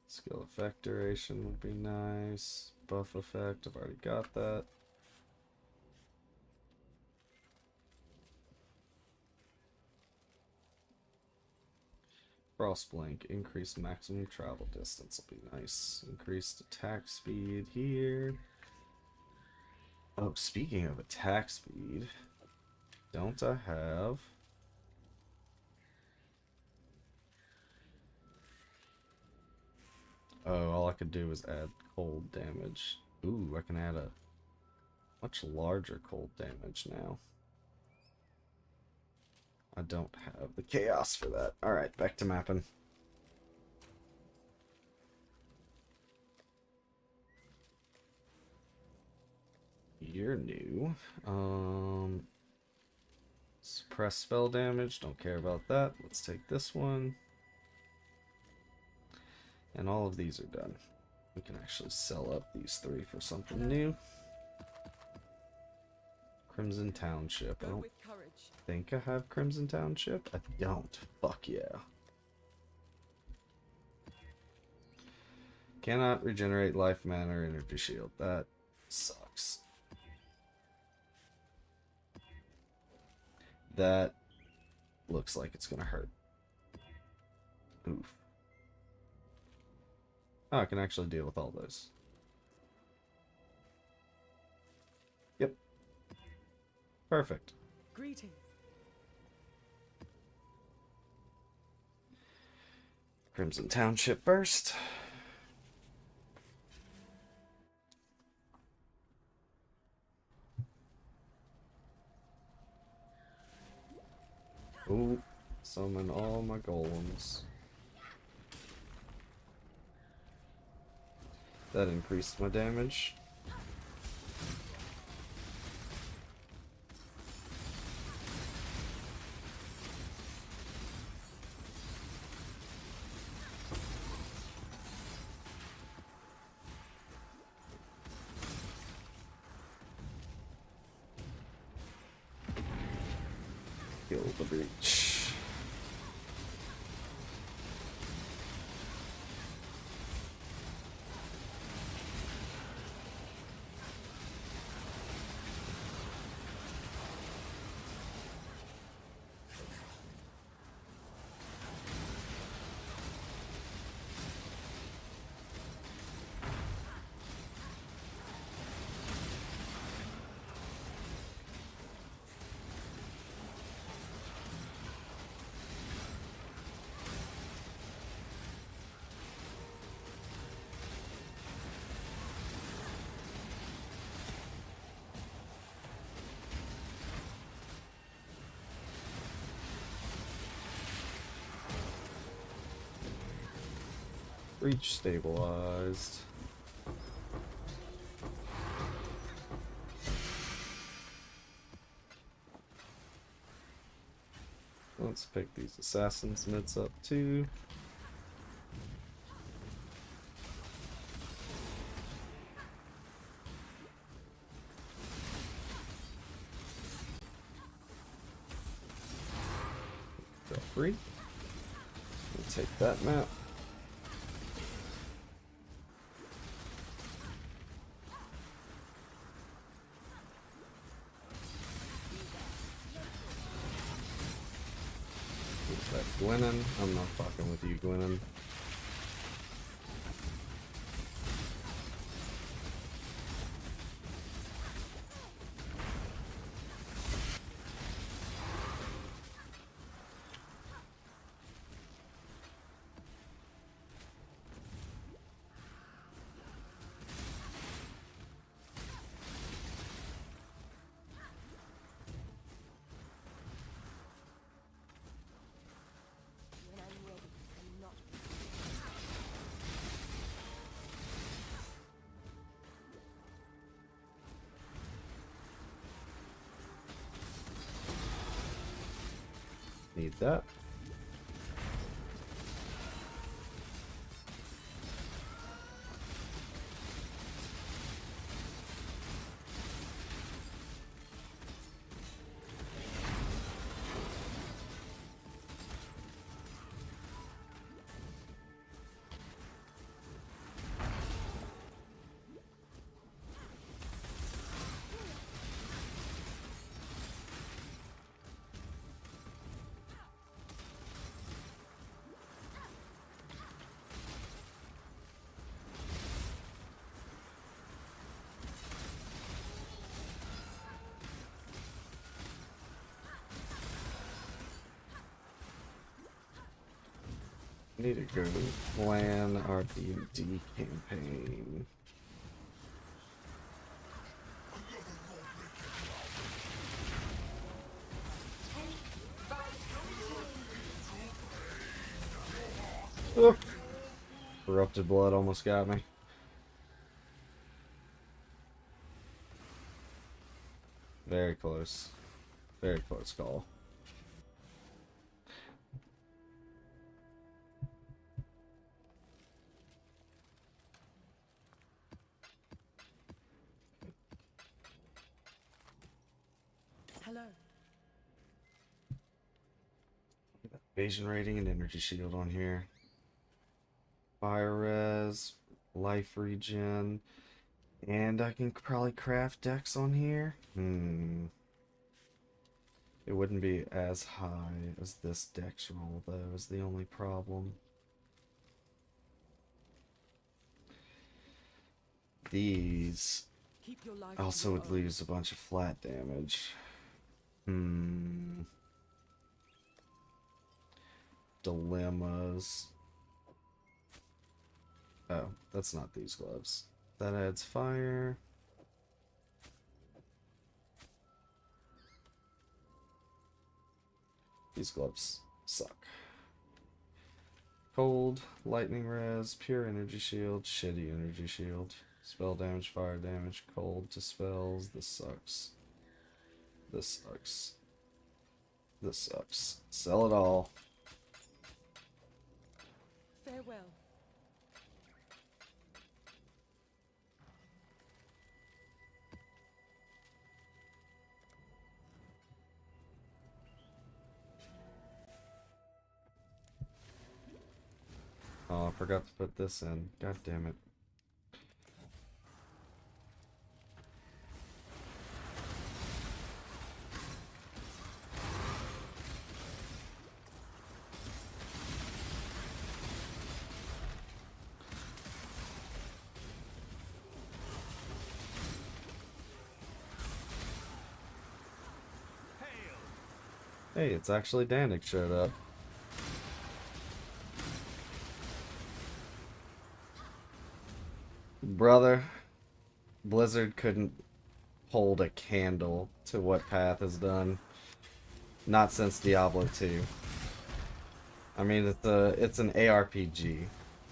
Skill effect duration would be nice. Buff effect, I've already got that. Frostblink, increased maximum travel distance will be nice. Increased attack speed here. Oh, speaking of attack speed, don't I have... Oh, all I could do was add cold damage. Ooh, I can add a much larger cold damage now. I don't have the chaos for that. Alright, back to mapping. You're new. Suppress spell damage, don't care about that. Let's take this one. And all of these are done. We can actually sell up these 3 for something new. Crimson Township. I don't think I have Crimson Township. I don't. Fuck yeah. Cannot regenerate life, mana, or energy shield. That sucks. That looks like it's gonna hurt. Oof. Oh, I can actually deal with all those. Yep. Perfect. Greeting. Crimson Township first. Oh, summon all my golems. That increased my damage. Kill the breach. Breach stabilized. Let's pick these assassin's mitts up too. Feel free. We'll take that map. Gwennon, I'm not fucking with you, Gwennon. Need that. Need to go plan our D&D campaign. Oh. Corrupted blood almost got me. Very close. Very close call. Hello. Evasion rating and energy shield on here. Fire res, life regen, and I can probably craft decks on here. It wouldn't be as high as this dex roll though, is the only problem. These Keep your life also to would your own. lose a bunch of flat damage. Dilemmas. Oh, that's not these gloves. That adds fire. These gloves suck. Cold, lightning res, pure energy shield, shitty energy shield. Spell damage, fire damage, cold to spells. This sucks. This sucks. This sucks. Sell it all. Farewell. Oh, I forgot to put this in. God damn it. Hey, it's actually Danik showed up. Brother, Blizzard couldn't hold a candle to what Path has done. Not since Diablo 2. I mean, it's an ARPG.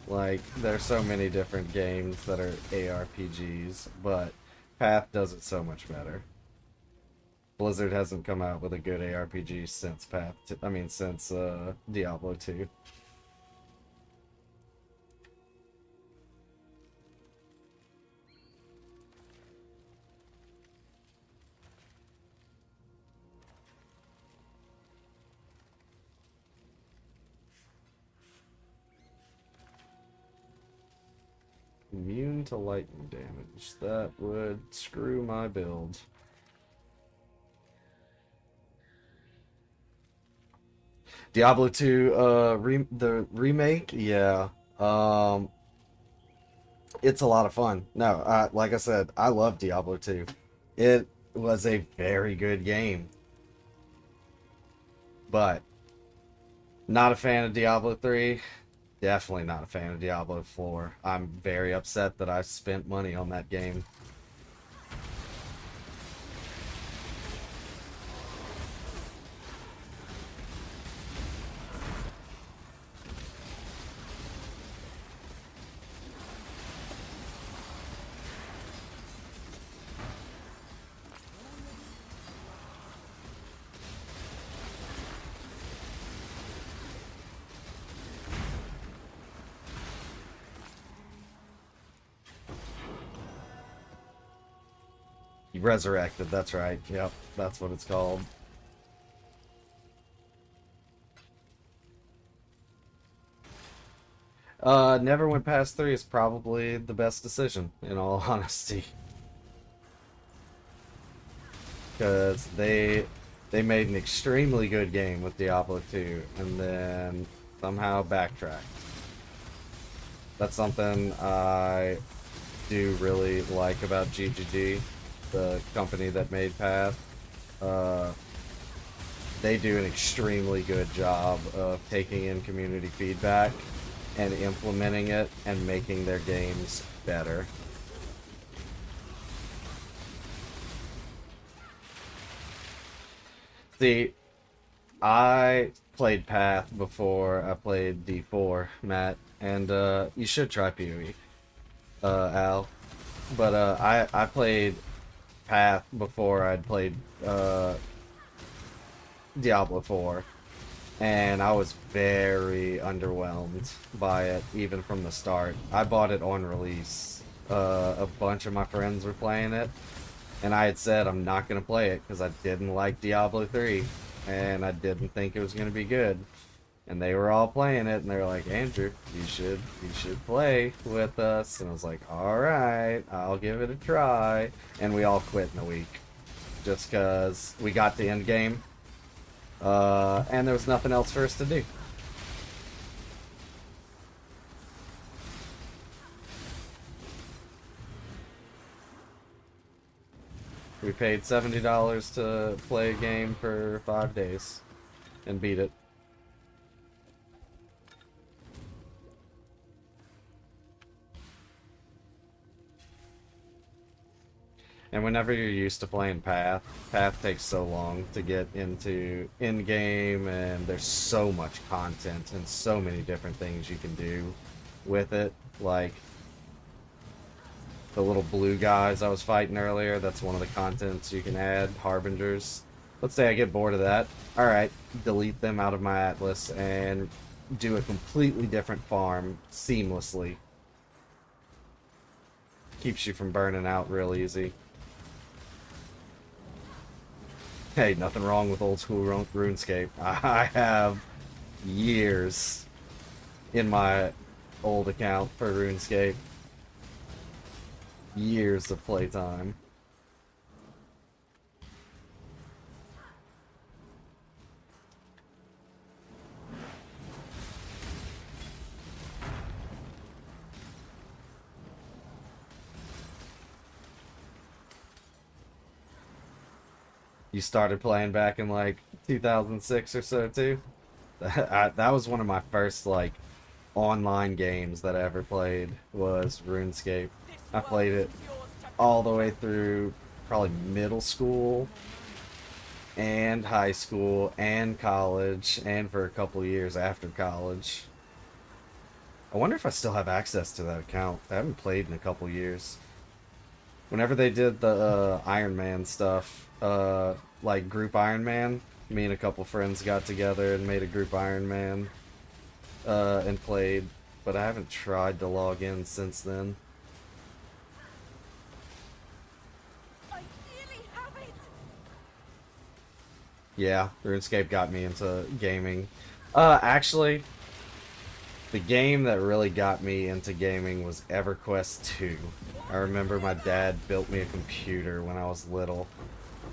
Like, there's so many different games that are ARPGs, but Path does it so much better. Blizzard hasn't come out with a good ARPG since since Diablo 2. Immune to lightning damage. That would screw my build. Diablo 2 the remake, yeah. It's a lot of fun. No, like I said, I love Diablo 2. It was a very good game. But not a fan of Diablo 3. Definitely not a fan of Diablo 4. I'm very upset that I spent money on that game. Resurrected, that's right. Yep, that's what it's called. Never went past 3 is probably the best decision, in all honesty. Because they made an extremely good game with Diablo 2, and then somehow backtracked. That's something I do really like about GGG, the company that made Path. They do an extremely good job of taking in community feedback and implementing it and making their games better. See, I played Path before I played D4, Matt, and you should try PoE, Al. But I played Path before I'd played Diablo 4, and I was very underwhelmed by it, even from the start. I bought it on release. A bunch of my friends were playing it, and I had said I'm not going to play it because I didn't like Diablo 3, and I didn't think it was going to be good. And they were all playing it, and they were like, Andrew, you should play with us. And I was like, alright, I'll give it a try. And we all quit in a week. Just because we got to Endgame, and there was nothing else for us to do. We paid $70 to play a game for 5 days and beat it. And whenever you're used to playing Path takes so long to get into Endgame, and there's so much content and so many different things you can do with it. Like, the little blue guys I was fighting earlier, that's one of the contents you can add, Harbingers. Let's say I get bored of that. Alright, delete them out of my atlas and do a completely different farm seamlessly. Keeps you from burning out real easy. Hey, nothing wrong with old school RuneScape. I have years in my old account for RuneScape. Years of playtime. You started playing back in like 2006 or so too? That was one of my first like online games that I ever played, was RuneScape. I played it all the way through probably middle school and high school and college, and for a couple of years after college. I wonder if I still have access to that account. I haven't played in a couple of years. Whenever they did the Iron Man stuff, like group Iron Man, me and a couple friends got together and made a group Iron Man, and played, but I haven't tried to log in since then. I nearly have it. Yeah, RuneScape got me into gaming. Actually, the game that really got me into gaming was EverQuest 2. I remember my dad built me a computer when I was little,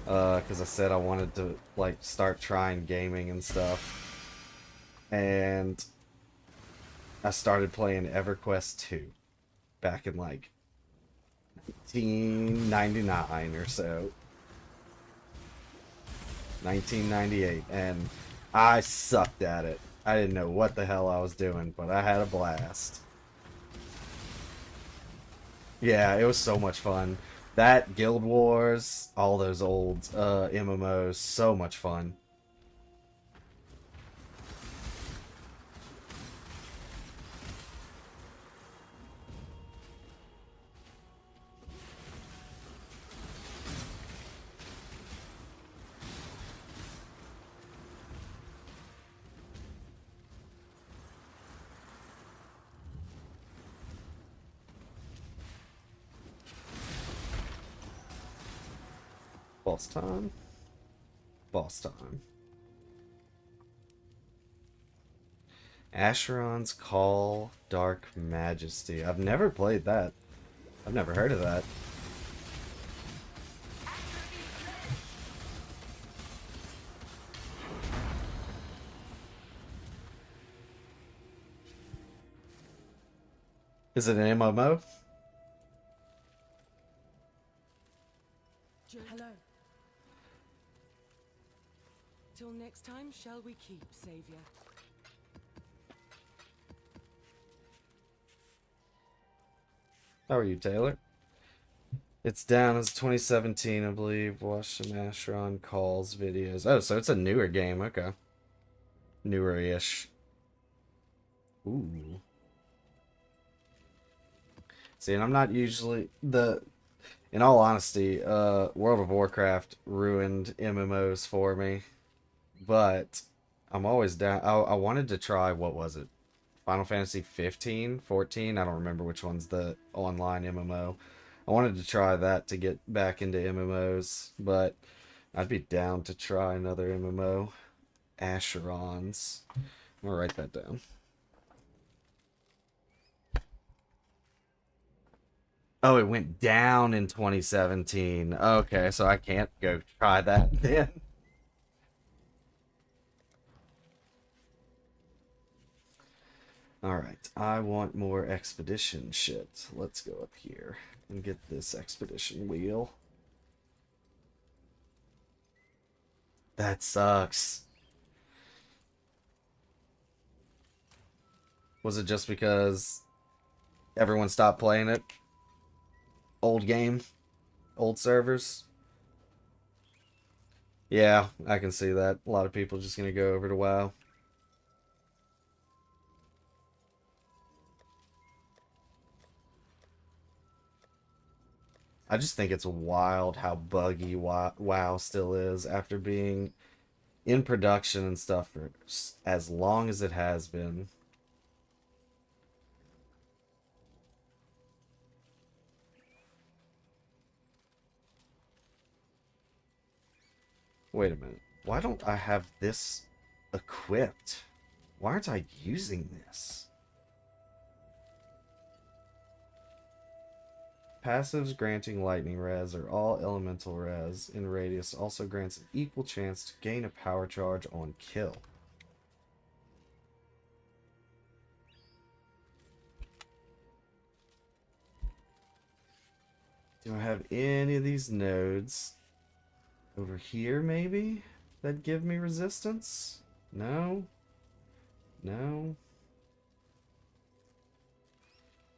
because I said I wanted to like start trying gaming and stuff. And I started playing EverQuest 2 back in like 1999 or so. 1998, and I sucked at it. I didn't know what the hell I was doing, but I had a blast. Yeah, it was so much fun. That, Guild Wars, all those old MMOs, so much fun. Boss time. Boss time. Asheron's Call Dark Majesty. I've never played that. I've never heard of that. Is it an MMO? Hello. Till next time, shall we keep, Savior? How are you, Taylor? It's down as 2017, I believe. Watch some Asheron Calls videos. Oh, so it's a newer game. Okay. Newer-ish. Ooh. See, and I'm not usually in all honesty, World of Warcraft ruined MMOs for me. But I'm always down. I wanted to try, what was it? Final Fantasy 15, 14? I don't remember which one's the online MMO. I wanted to try that to get back into MMOs, but I'd be down to try another MMO. Asheron's. I'm gonna write that down. Oh, it went down in 2017. Okay, so I can't go try that then. Alright, I want more expedition shit. Let's go up here and get this expedition wheel. That sucks. Was it just because everyone stopped playing it? Old game? Old servers? Yeah, I can see that. A lot of people just gonna go over to WoW. I just think it's wild how buggy WoW still is after being in production and stuff for as long as it has been. Wait a minute. Why don't I have this equipped? Why aren't I using this? Passives granting lightning res or all elemental res in radius also grants an equal chance to gain a power charge on kill. Do I have any of these nodes over here maybe that give me resistance? No? No?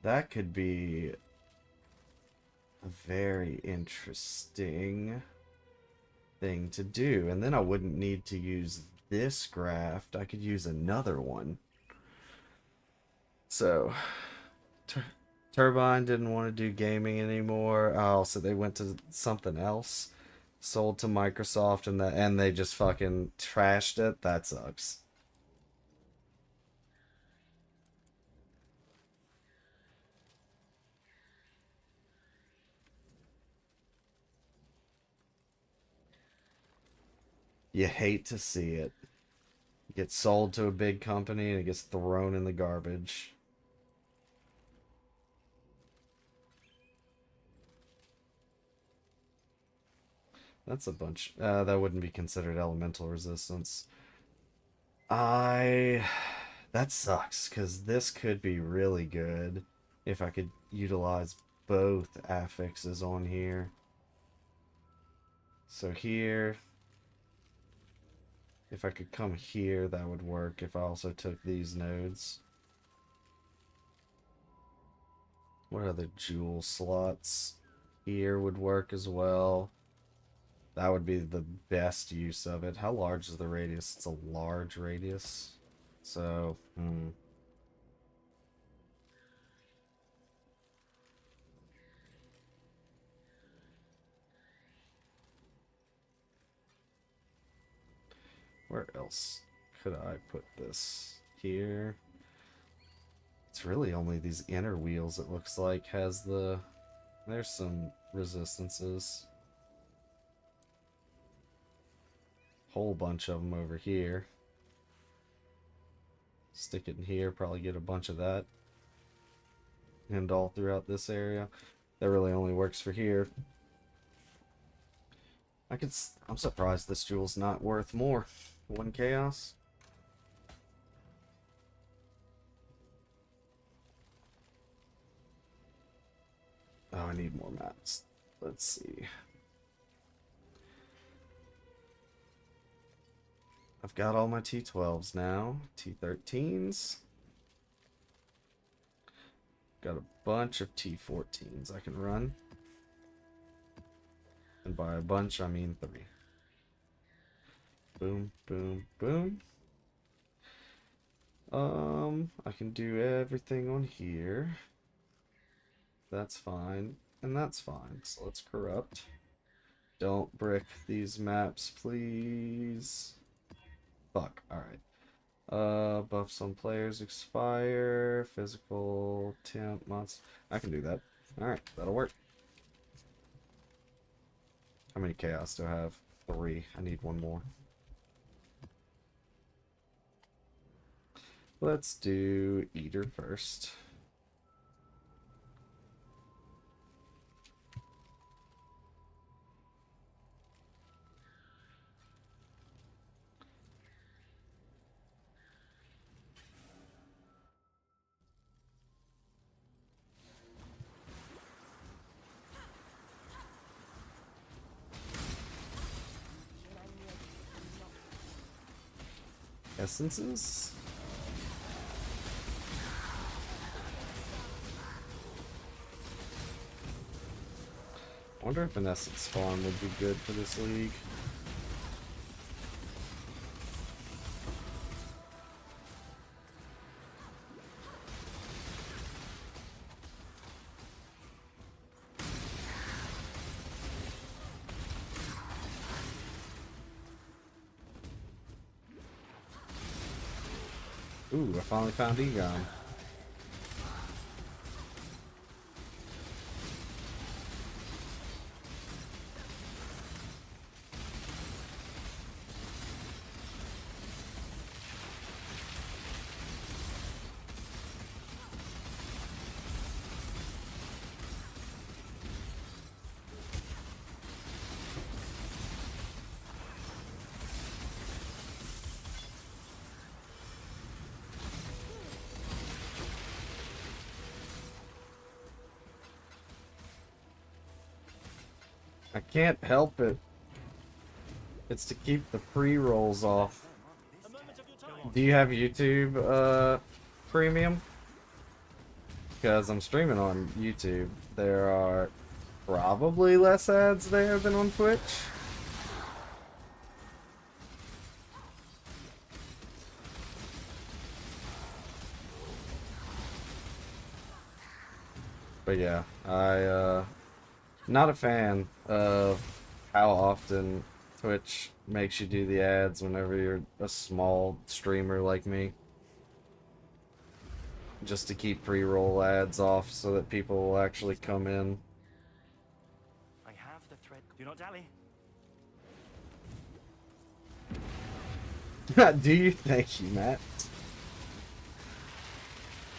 That could be a very interesting thing to do. And then I wouldn't need to use this graft. I could use another one. So, Turbine didn't want to do gaming anymore. Oh, so they went to something else. Sold to Microsoft and they just fucking trashed it. That sucks. You hate to see it. It gets sold to a big company and it gets thrown in the garbage. That's a bunch. That wouldn't be considered elemental resistance. That sucks, because this could be really good if I could utilize both affixes on here. So here, if I could come here, that would work if I also took these nodes. What other jewel slots here would work as well? That would be the best use of it. How large is the radius? It's a large radius. So, where else could I put this? Here. It's really only these inner wheels, it looks like, has the... There's some resistances. whole bunch of them over here. Stick it in here, probably get a bunch of that. And all throughout this area. That really only works for here. I'm surprised this jewel's not worth more. 1 chaos. Oh, I need more maps. Let's see. I've got all my T12s now. T13s. Got a bunch of T14s I can run. And by a bunch, I mean 3. Boom, boom, boom. I can do everything on here. That's fine. And that's fine. So let's corrupt. Don't brick these maps, please. Fuck. Alright. Buffs on players expire. Physical temp monster. I can do that. Alright, that'll work. How many chaos do I have? 3. I need 1 more. Let's do Eater first. Essences? I wonder if an essence farm would be good for this league. Ooh, I finally found Egon. I can't help it. It's to keep the pre-rolls off. Do you have YouTube premium? Because I'm streaming on YouTube. There are probably less ads there than on Twitch. But yeah, not a fan of how often Twitch makes you do the ads whenever you're a small streamer like me. Just to keep pre-roll ads off so that people will actually come in. I have the thread. Do not dally. Do you? Thank you, Matt.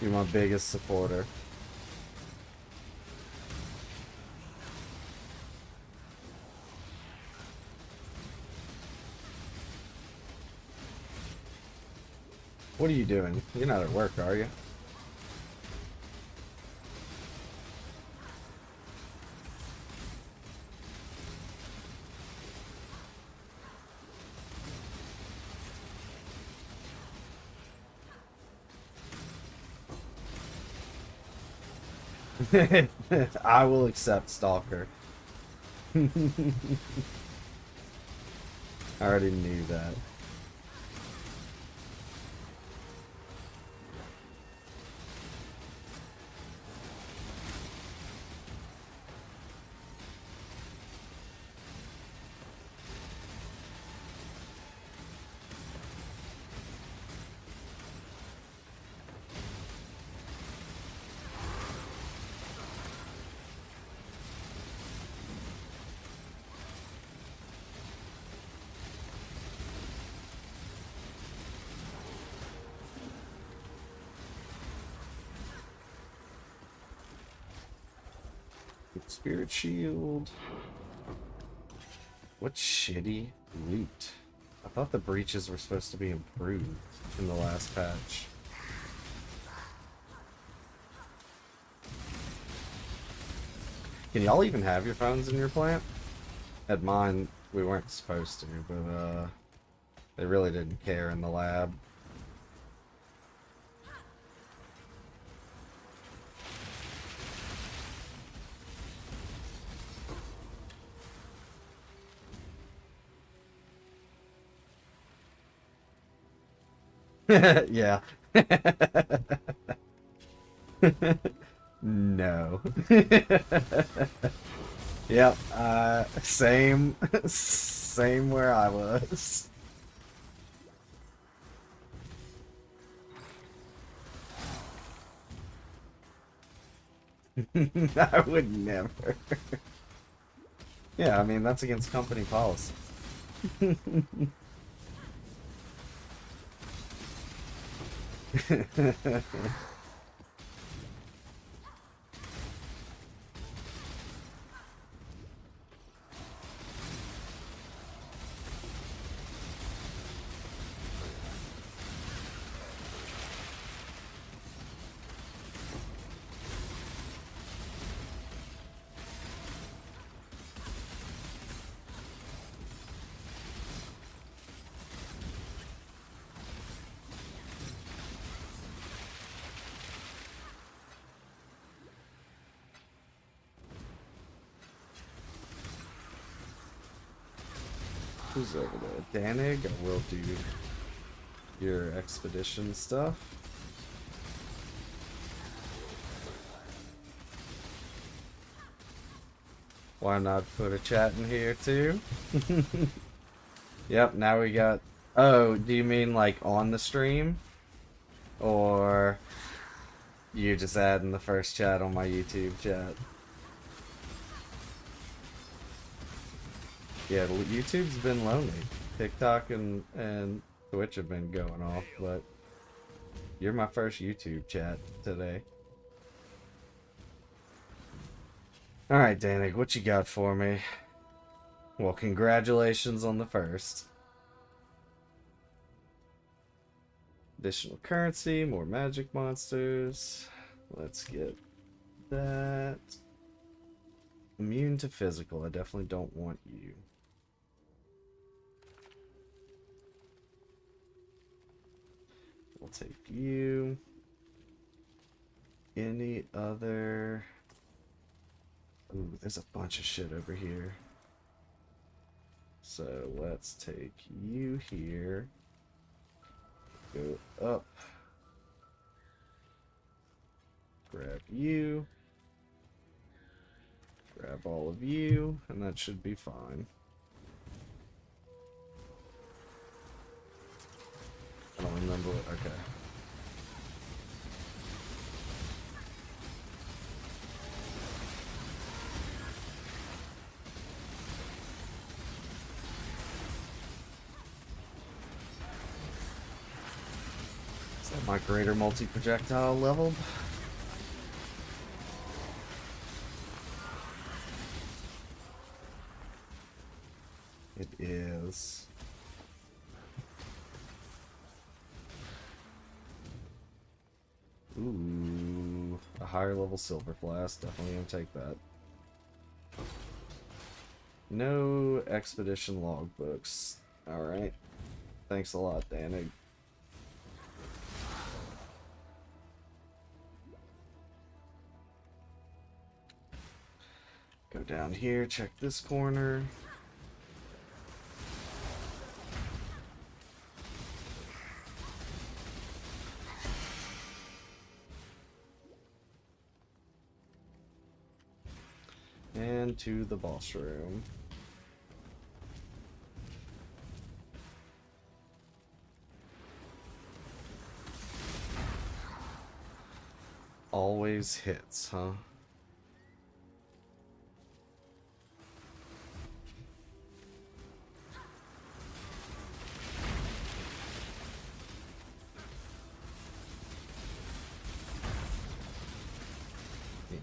You're my biggest supporter. What are you doing? You're not at work, are you? I will accept Stalker. I already knew that. Spirit shield. What shitty loot. I thought the breaches were supposed to be improved in the last patch. Can y'all even have your phones in your plant? At mine, we weren't supposed to, but they really didn't care in the lab. Yeah. No. Yep, same, same where I was. I would never. Yeah, I mean, that's against company policy. Who's over there? Danig? I will do your expedition stuff. Why not put a chat in here too? Yep, now we got... Oh, do you mean like on the stream? Or you just adding the first chat on my YouTube chat? Yeah, YouTube's been lonely. TikTok and Twitch have been going off, but you're my first YouTube chat today. Alright, Danik, what you got for me? Well, congratulations on the first. Additional currency, more magic monsters. Let's get that. Immune to physical. I definitely don't want you. We'll take you. Any other... Ooh, there's a bunch of shit over here. So let's take you here. Go up. Grab you. Grab all of you, and that should be fine. I don't remember what... Okay. Is that my greater multi-projectile leveled? It is. Ooh, a higher level silver class. Definitely gonna take that. No expedition logbooks. Alright. Thanks a lot, Danig. Go down here, check this corner. And to the boss room. Always hits, huh?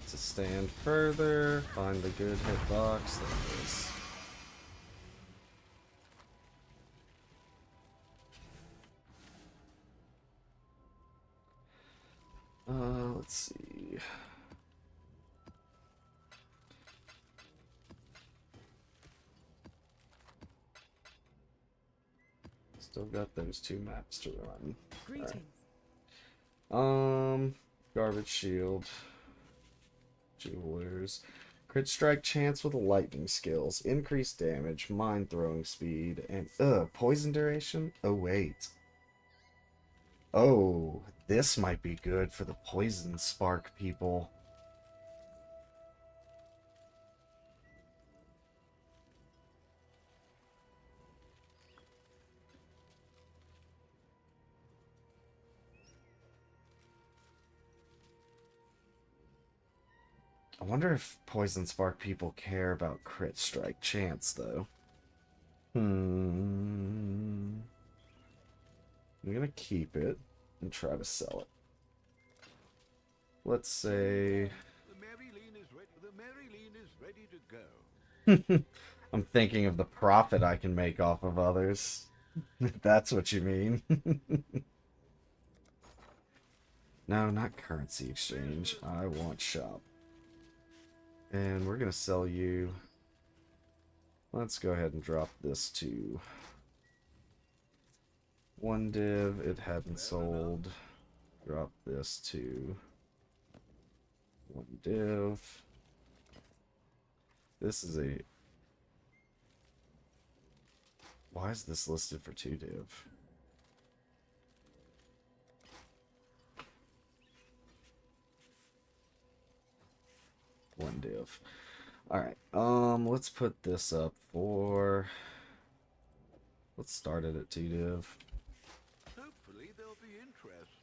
to stand further. Find the good hitbox. There it is. Let's see. Still got those 2 maps to run. Greetings. Alright. Garbage shield. Jewelers. Crit strike chance with lightning skills. Increased damage, mind throwing speed, and poison duration? Oh wait. Oh, this might be good for the poison spark people. I wonder if poison spark people care about crit strike chance though. I'm gonna keep it and try to sell it. Let's say The Marilyn is ready to go. I'm thinking of the profit I can make off of others. If that's what you mean. No, not currency exchange. I want shop. And we're gonna sell you. Let's go ahead and drop this to 1 div. It hadn't sold. Drop this to 1 div. This is a... Why is this listed for 2 div? One div. Alright, let's put this up for... Let's start it at 2 div. Hopefully there'll be interest.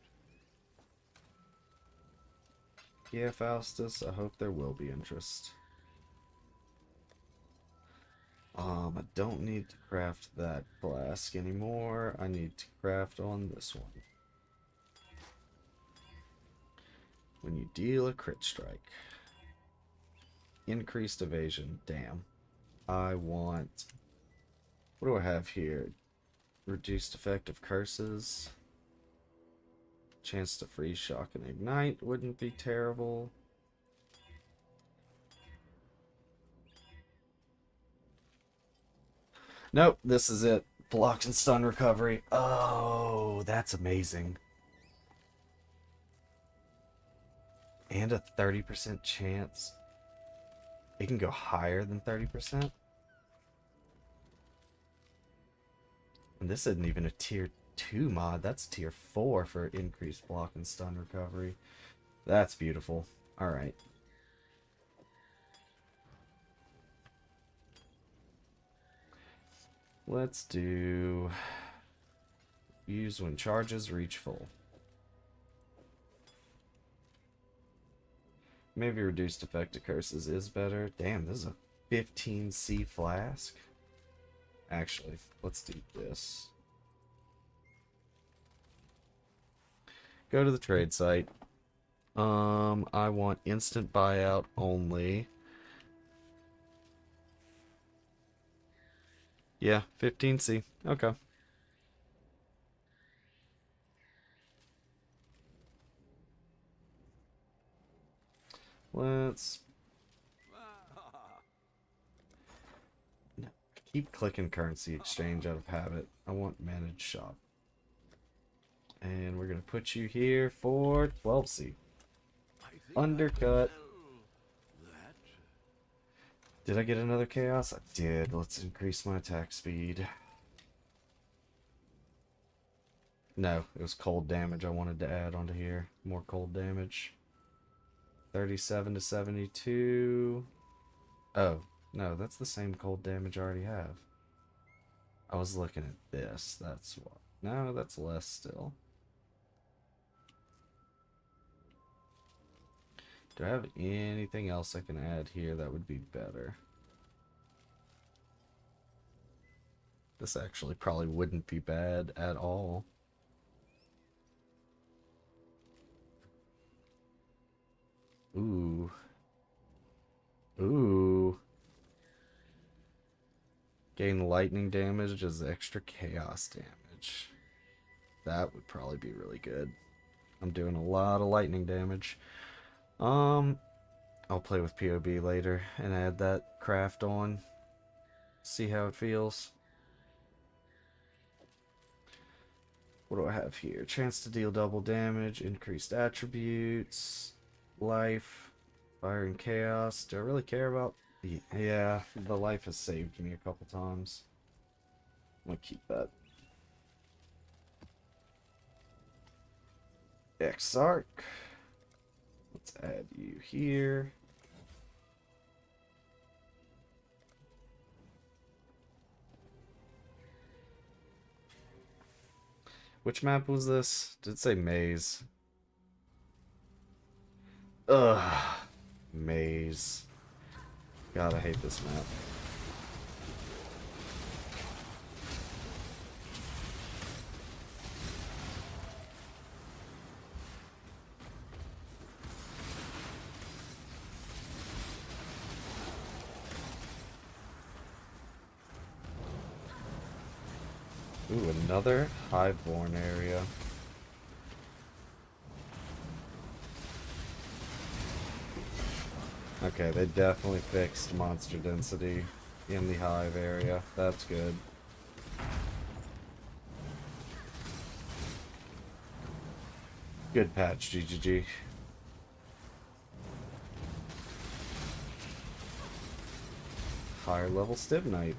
Yeah, Faustus, I hope there will be interest. I don't need to craft that flask anymore. I need to craft on this one. When you deal a crit strike. Increased evasion. Damn. I want... What do I have here? Reduced effect of curses. Chance to freeze, shock, and ignite wouldn't be terrible. Nope, this is it. Block and stun recovery. Oh, that's amazing. And a 30% chance. It can go higher than 30%. And this isn't even a tier 2 mod. That's tier 4 for increased block and stun recovery. That's beautiful. Alright. Let's do... Use when charges reach full. Maybe reduced effect of curses is better. Damn, this is a 15C flask. Actually, let's do this. Go to the trade site. I want instant buyout only. Yeah, 15C. Okay. Let's... No, keep clicking currency exchange out of habit. I want manage shop. And we're going to put you here for 12C. Undercut. Did I get another chaos? I did. Let's increase my attack speed. No, it was cold damage I wanted to add onto here. More cold damage. 37 to 72. Oh, no, that's the same cold damage I already have. I was looking at this. That's what. No, that's less still. Do I have anything else I can add here that would be better? This actually probably wouldn't be bad at all. Ooh, Gain lightning damage as extra chaos damage. That would probably be really good. I'm doing a lot of lightning damage. I'll play with POB later and add that craft on. See how it feels. What do I have here? Chance to deal double damage, increased attributes, life, fire and chaos. Do I really care about the... Yeah, the life has saved me a couple times. I'm gonna keep that. Exarch. Let's add you here. Which map was this? Did it say maze? Ugh. Maze. God, I hate this map. Ooh, another Highborn area. Okay, they definitely fixed monster density in the Hive area. That's good. Good patch, GGG. Higher level Stibnite.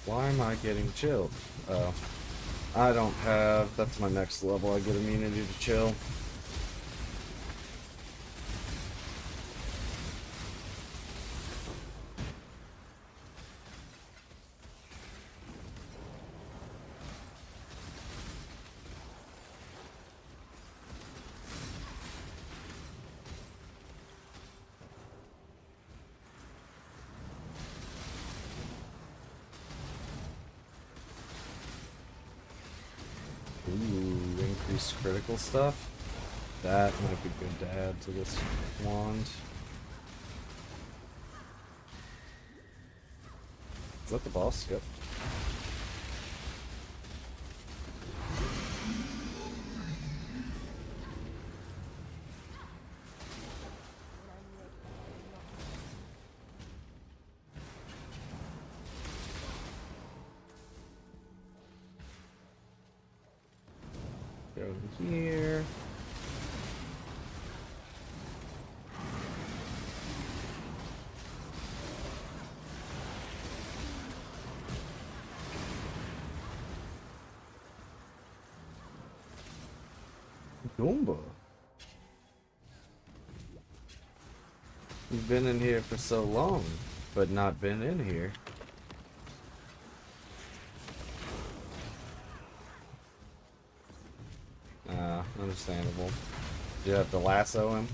Why am I getting chilled? Oh. I don't have... That's my next level. I get immunity to chill. Ooh, increased critical stuff. That might be good to add to this wand. Is that the boss? Yep. Go here. Goomba. You've been in here for so long, but not been in here. Understandable. Do you have to lasso him?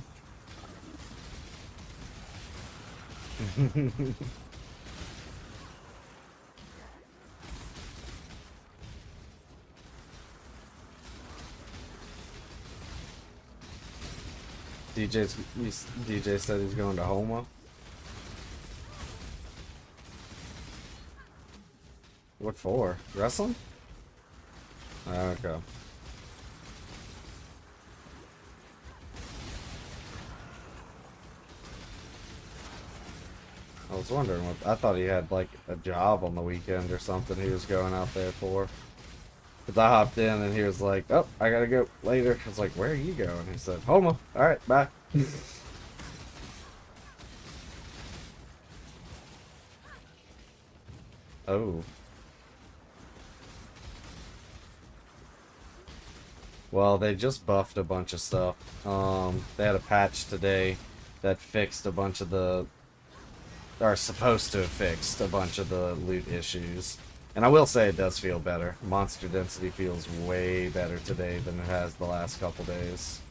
DJ said he's going to Homa. What for? Wrestling? Okay. I was wondering what... I thought he had like a job on the weekend or something he was going out there for. Because I hopped in and he was like, oh, I gotta go later. I was like, where are you going? He said, Homa. Alright, bye. Oh. Well, they just buffed a bunch of stuff. They had a patch today that fixed a bunch of the... are supposed to have fixed a bunch of the loot issues. And I will say it does feel better. Monster density feels way better today than it has the last couple days.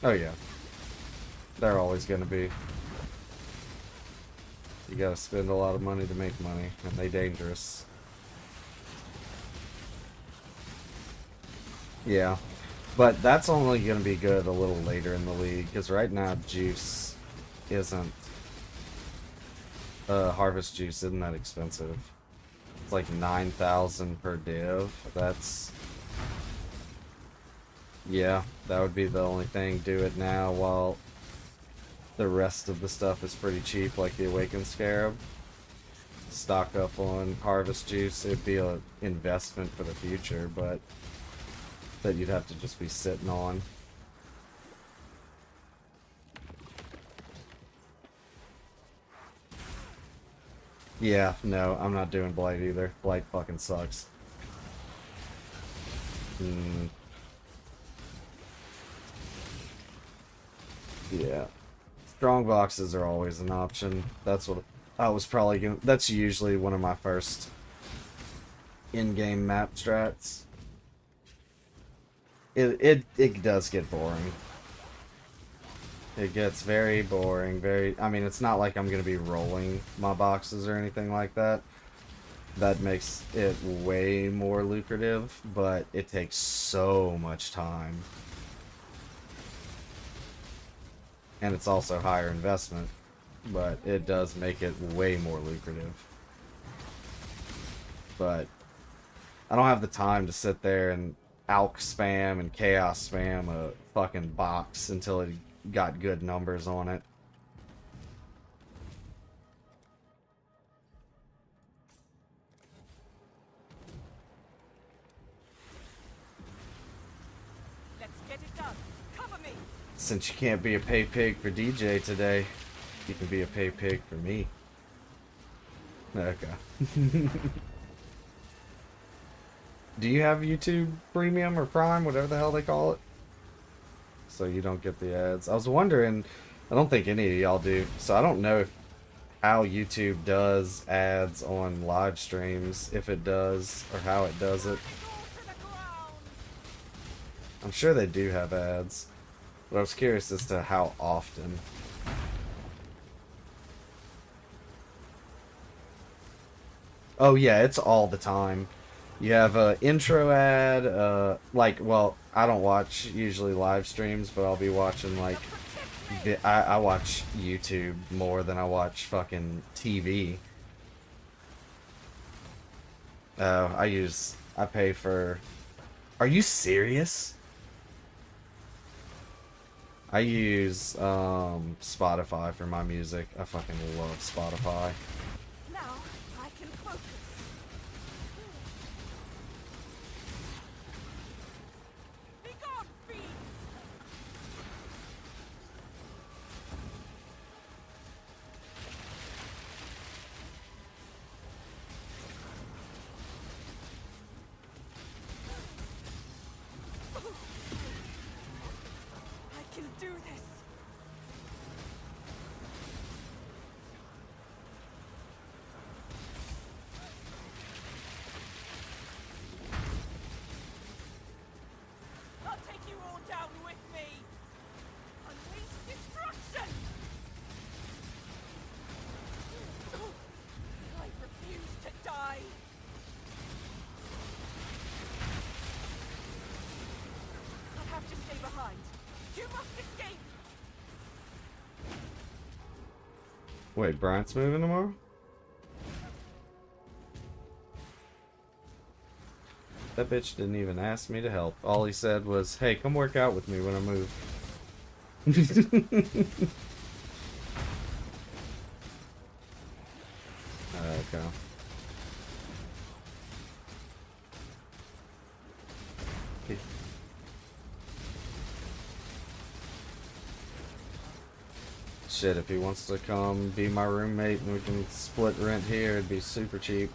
Oh yeah. They're always gonna be. You gotta spend a lot of money to make money, and they dangerous. Yeah. But that's only gonna be good a little later in the league, because right now juice isn't harvest juice isn't that expensive. It's like 9,000 per div. That's, yeah, that would be the only thing. Do it now while the rest of the stuff is pretty cheap, like the Awakened Scarab. Stock up on harvest juice. It'd be an investment for the future, but that you'd have to just be sitting on. Yeah, no, I'm not doing Blight either. Blight fucking sucks. Yeah. Strong boxes are always an option. That's what I was probably gonna... That's usually one of my first in-game map strats. It does get boring. It gets very boring, I mean, it's not like I'm gonna be rolling my boxes or anything like that. That makes it way more lucrative, but it takes so much time. And it's also higher investment, but it does make it way more lucrative. But I don't have the time to sit there and alch spam and chaos spam a fucking box until it got good numbers on it. Let's get it done. Cover me. Since you can't be a pay pig for DJ today, you can be a pay pig for me. Okay. Do you have YouTube Premium or Prime, whatever the hell they call it? So you don't get the ads. I was wondering, I don't think any of y'all do, so I don't know how YouTube does ads on live streams, if it does, or how it does it. I'm sure they do have ads, but I was curious as to how often. Oh yeah, it's all the time. You have a intro ad, like, well, I don't watch usually live streams, but I'll be watching, like, I watch YouTube more than I watch fucking TV. I pay for... Are you serious? I use, Spotify for my music. I fucking love Spotify. Now I can focus. Be gone, fiends! I can do this. I'll take you all down with me. Unleash destruction. I refuse to die. I'll have to stay behind. You must escape. Wait, Bryant's moving tomorrow? That bitch didn't even ask me to help. All he said was, hey, come work out with me when I move. Okay. Shit, if he wants to come be my roommate and we can split rent here, it'd be super cheap.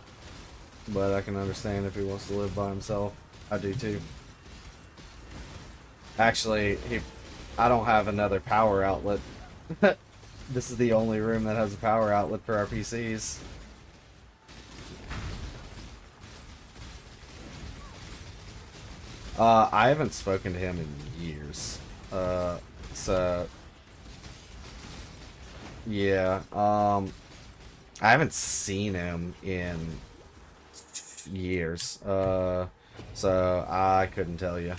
But I can understand if he wants to live by himself. I do too. Actually, I don't have another power outlet. This is the only room that has a power outlet for our PCs. I haven't spoken to him in years. So Yeah, I haven't seen him in years. So I couldn't tell you.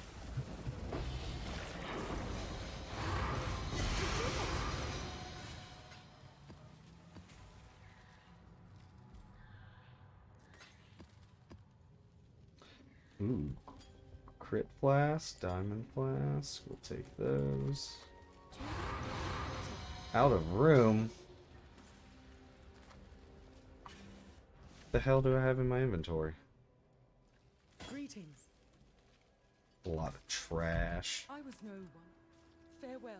Ooh, crit flask, diamond flask. We'll take those. Out of room. The hell do I have in my inventory? Greetings. A lot of trash. I was no one. Farewell.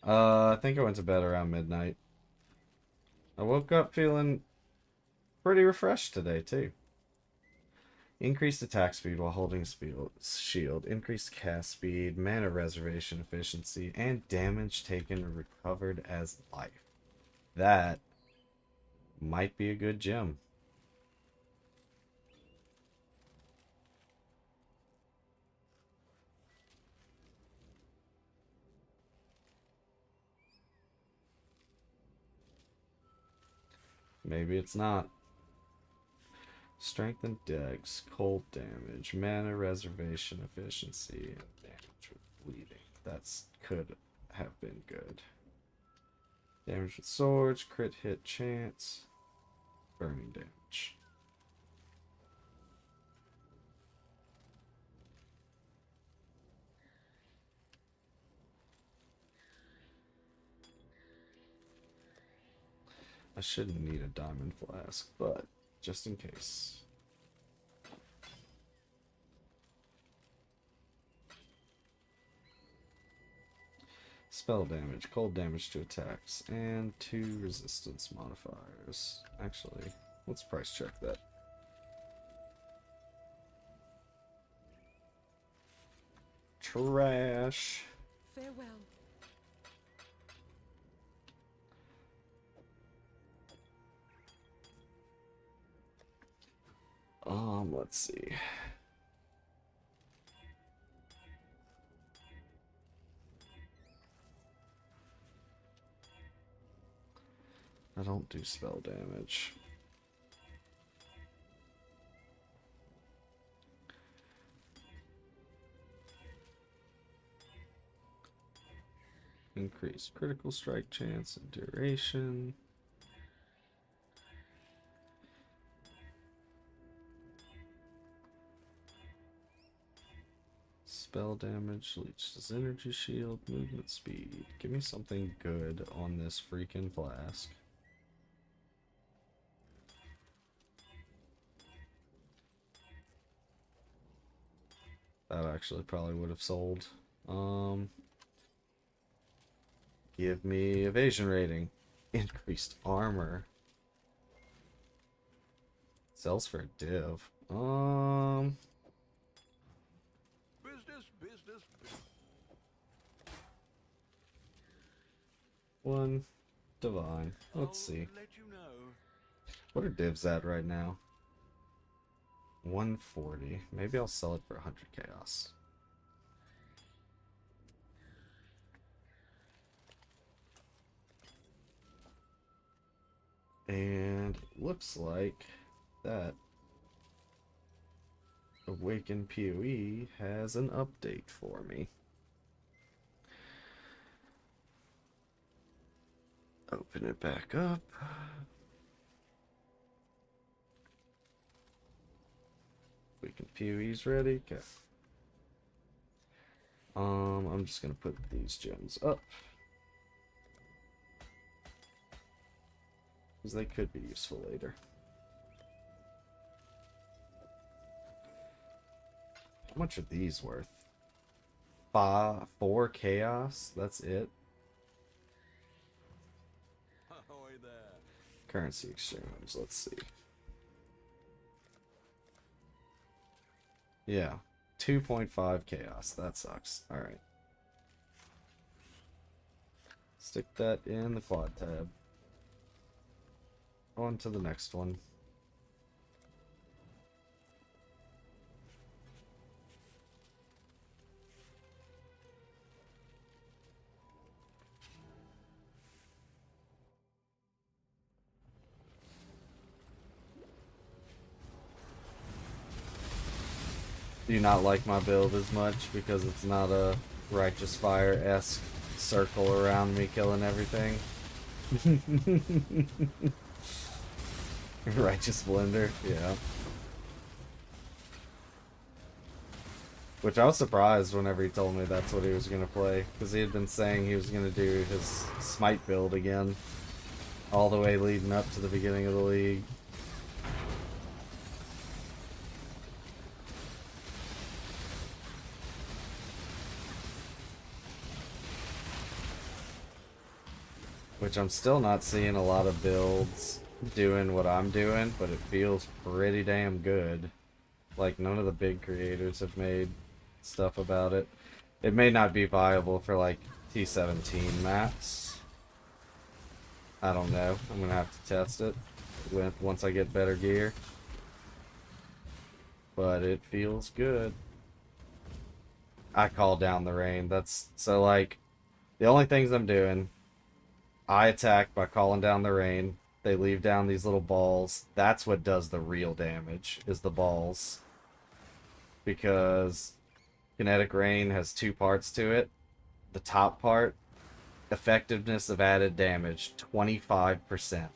I think I went to bed around midnight. I woke up feeling pretty refreshed today, too. Increased attack speed while holding shield. Increased cast speed, mana reservation efficiency, and damage taken recovered as life. That might be a good gem. Maybe it's not. Strength and dex, cold damage, mana reservation efficiency, and damage with bleeding. That's could have been good. Damage with swords, crit hit chance, burning damage. I shouldn't need a diamond flask, but just in case. Spell damage, cold damage to attacks, and 2 resistance modifiers. Actually, let's price check that. Trash. Farewell. Let's see. I don't do spell damage. Increase critical strike chance and duration. Spell damage, leeches energy shield, movement speed. Give me something good on this freaking flask. That actually probably would have sold. Give me evasion rating. Increased armor. Sells for a div. Business. One divine. Let's see. Let you know. What are divs at right now? 140. Maybe I'll sell it for 100 chaos. And looks like that Awakened PoE has an update for me. Open it back up. Awakened PoE's ready. Okay. I'm just gonna put these gems up, because they could be useful later. How much are these worth? 4 chaos? That's it? Ahoy there. Currency exchange, let's see. Yeah, 2.5 chaos. That sucks. Alright. Stick that in the quad tab. On to the next one. do not like my build as much because it's not a Righteous Fire-esque circle around me killing everything. Righteous Blender, yeah. Which I was surprised whenever he told me that's what he was going to play, because he had been saying he was going to do his Smite build again, all the way leading up to the beginning of the league. Which I'm still not seeing a lot of builds doing what I'm doing, but it feels pretty damn good. Like, none of the big creators have made stuff about it. It may not be viable for, like, T17 maps. I don't know. I'm gonna have to test it once I get better gear. But it feels good. I call down the rain. That's, so, like, the only things I'm doing, I attack by calling down the rain. They leave down these little balls. That's what does the real damage, is the balls. Because Kinetic Rain has two parts to it. The top part, effectiveness of added damage, 25%.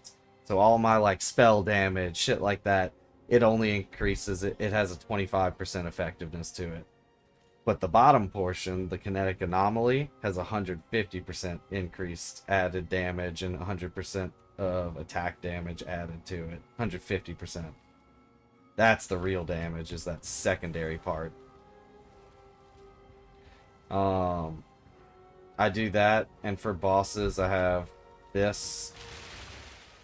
So all my, like, spell damage, shit like that, it only increases it. It has a 25% effectiveness to it. But the bottom portion, the Kinetic Anomaly, has 150% increased added damage and 100% of attack damage added to it. 150%. That's the real damage, is that secondary part. I do that, and for bosses I have this,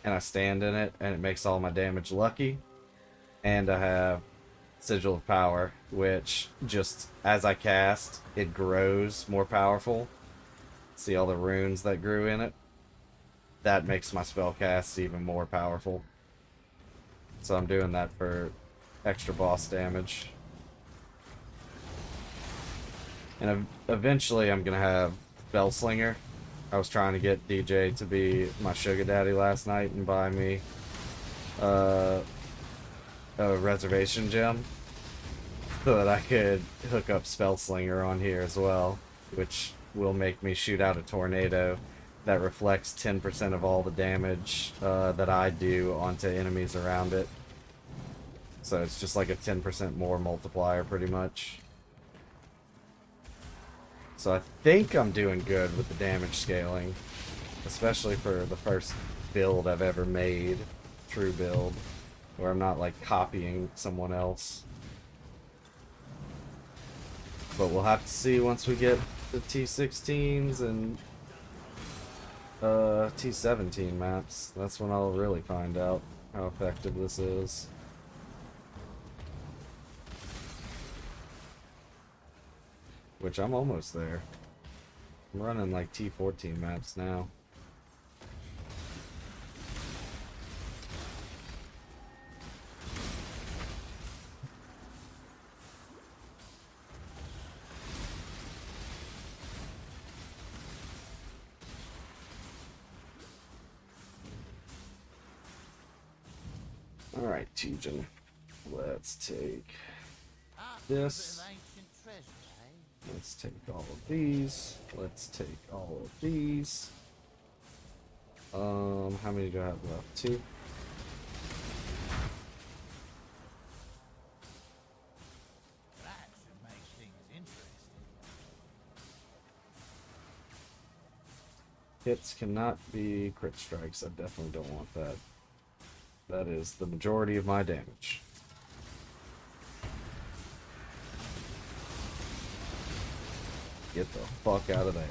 and I stand in it, and it makes all my damage lucky. And I have Sigil of Power, which just, as I cast, it grows more powerful. See all the runes that grew in it? That makes my spell casts even more powerful. So I'm doing that for extra boss damage. And eventually I'm going to have Spellslinger. I was trying to get DJ to be my sugar daddy last night and buy me a reservation gem so that I could hook up Spellslinger on here as well, which will make me shoot out a tornado that reflects 10% of all the damage that I do onto enemies around it. So it's just like a 10% more multiplier pretty much. So I think I'm doing good with the damage scaling, especially for the first build I've ever made, true build, where I'm not like copying someone else. But we'll have to see once we get the T16s and T17 maps. That's when I'll really find out how effective this is. Which I'm almost there. I'm running like T14 maps now. Alright, Tejan. Let's take this. Let's take all of these. Let's take all of these. How many do I have left? 2. Hits cannot be crit strikes. I definitely don't want that. That is the majority of my damage. Get the fuck out of there.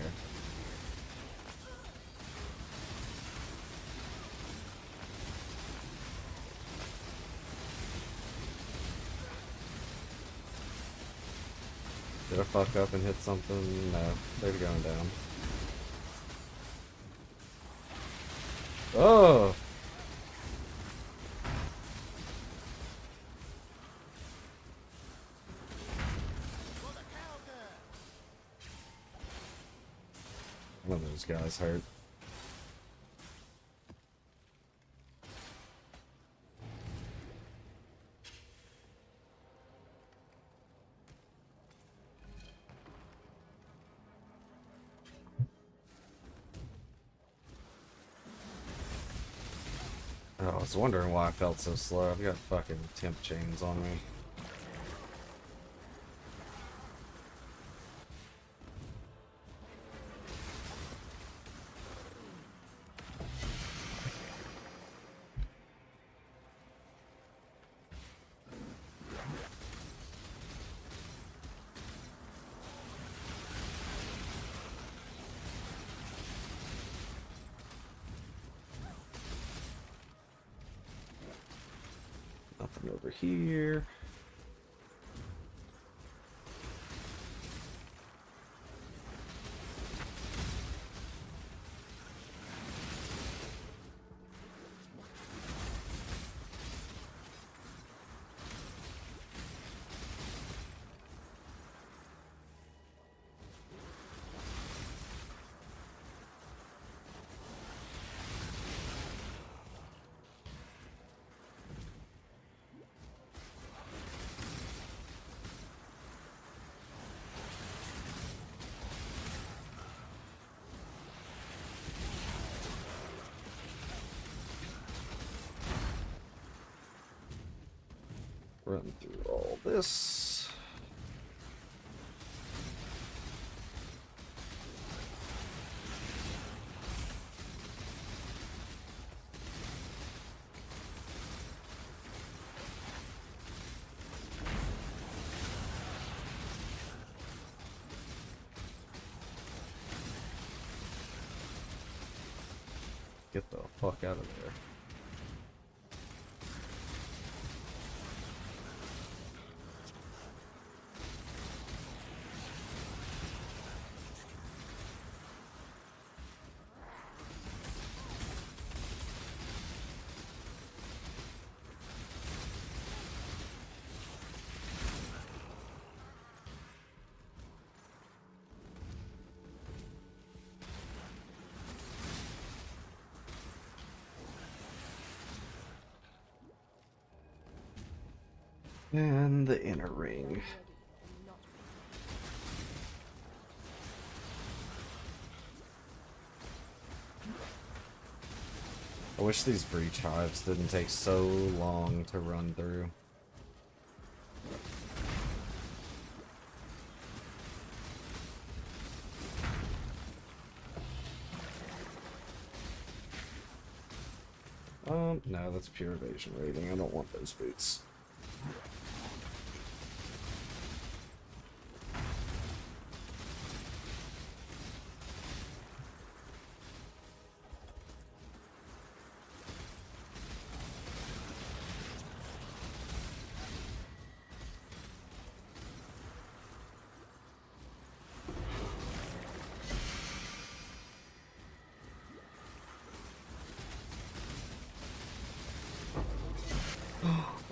Did I fuck up and hit something? No, they're going down. Oh! One of those guys hurt. Oh, I was wondering why I felt so slow. I've got fucking temp chains on me. Nothing over here. Run through all this. Get the fuck out of there. And the inner ring. Ready and not I wish these breach hives didn't take so long to run through. No, that's pure evasion rating. I don't want those boots.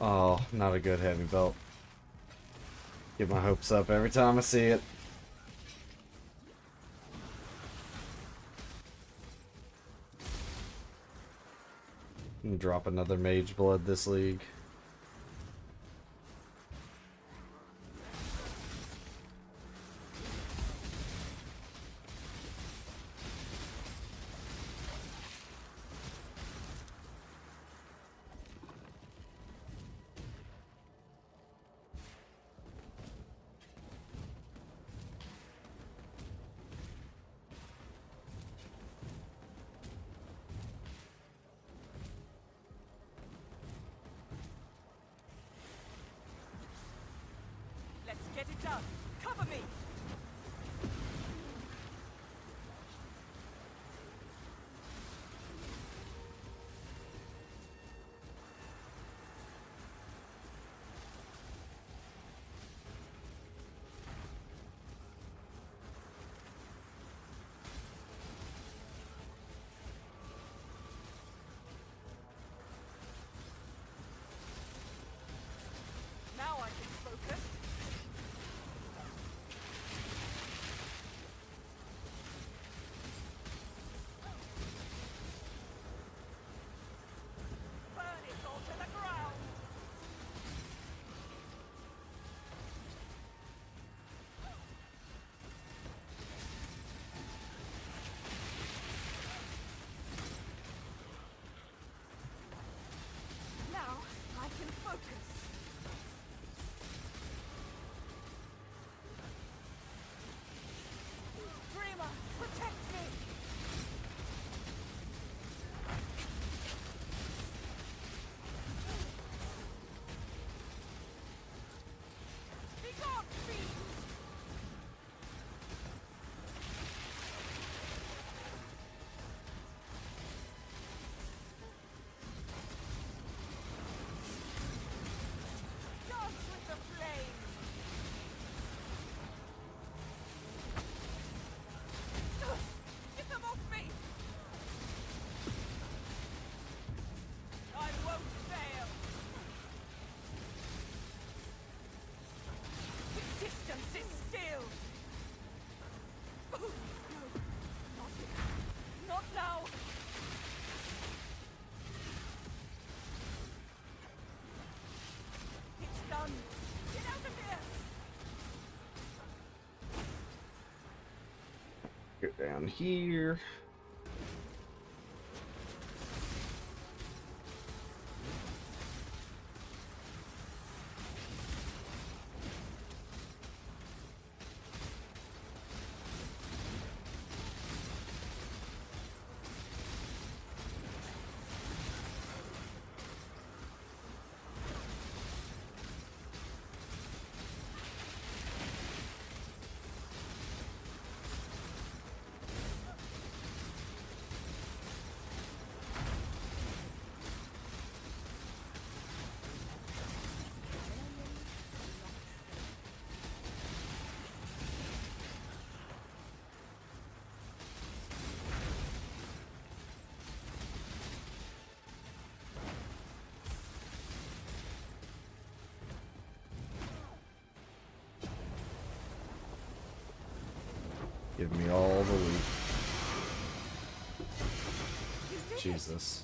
Oh, not a good heavy belt. Get my hopes up every time I see it. And drop another mage blood this league. Let's get it done. Cover me. Now I can focus. down here. Give me all the loot. Jesus.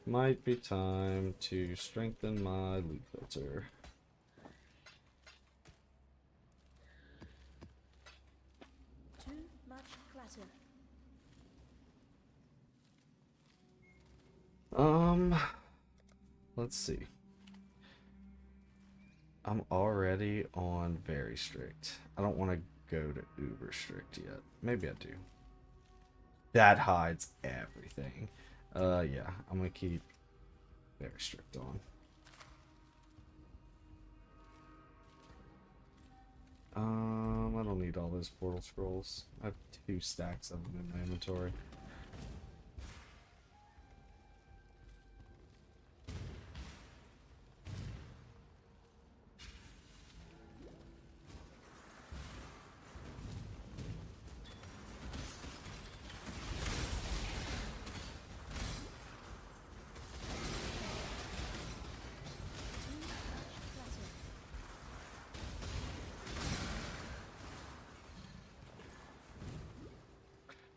Might be time to strengthen my loot filter. Too much clutter. Let's see. I'm already on very strict. I don't want to go to uber strict yet. Maybe I do. That hides everything. Yeah, I'm gonna keep very strict on. I don't need all those portal scrolls. I have 2 stacks of them in my inventory.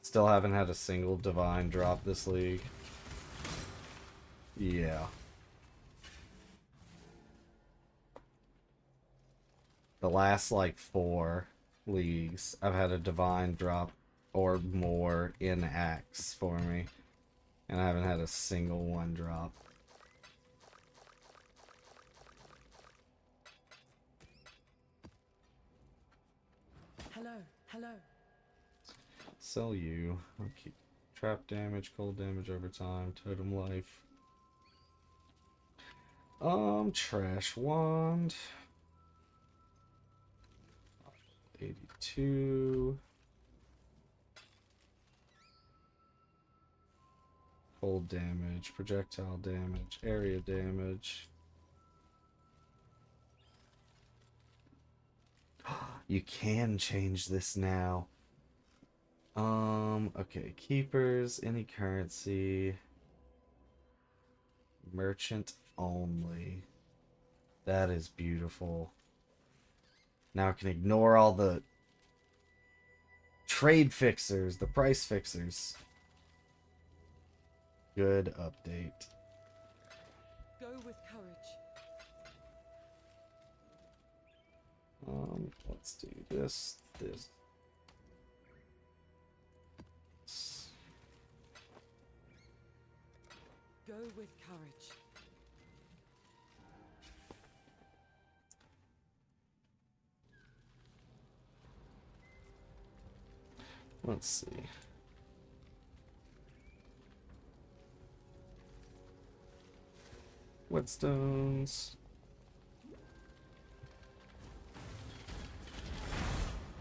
Still haven't had a single divine drop this league. Yeah. The last like 4 leagues, I've had a divine drop or more in axe for me. And I haven't had a single one drop. Hello, hello. Sell you. I'll keep trap damage, cold damage over time, totem life. Trash wand. 82. Cold damage, projectile damage, area damage. You can change this now. Okay, keepers, any currency, merchant only. That is beautiful. Now I can ignore all the trade fixers, the price fixers. Good update. Go with courage. Let's do this. Go with courage. Let's see. Voidstones.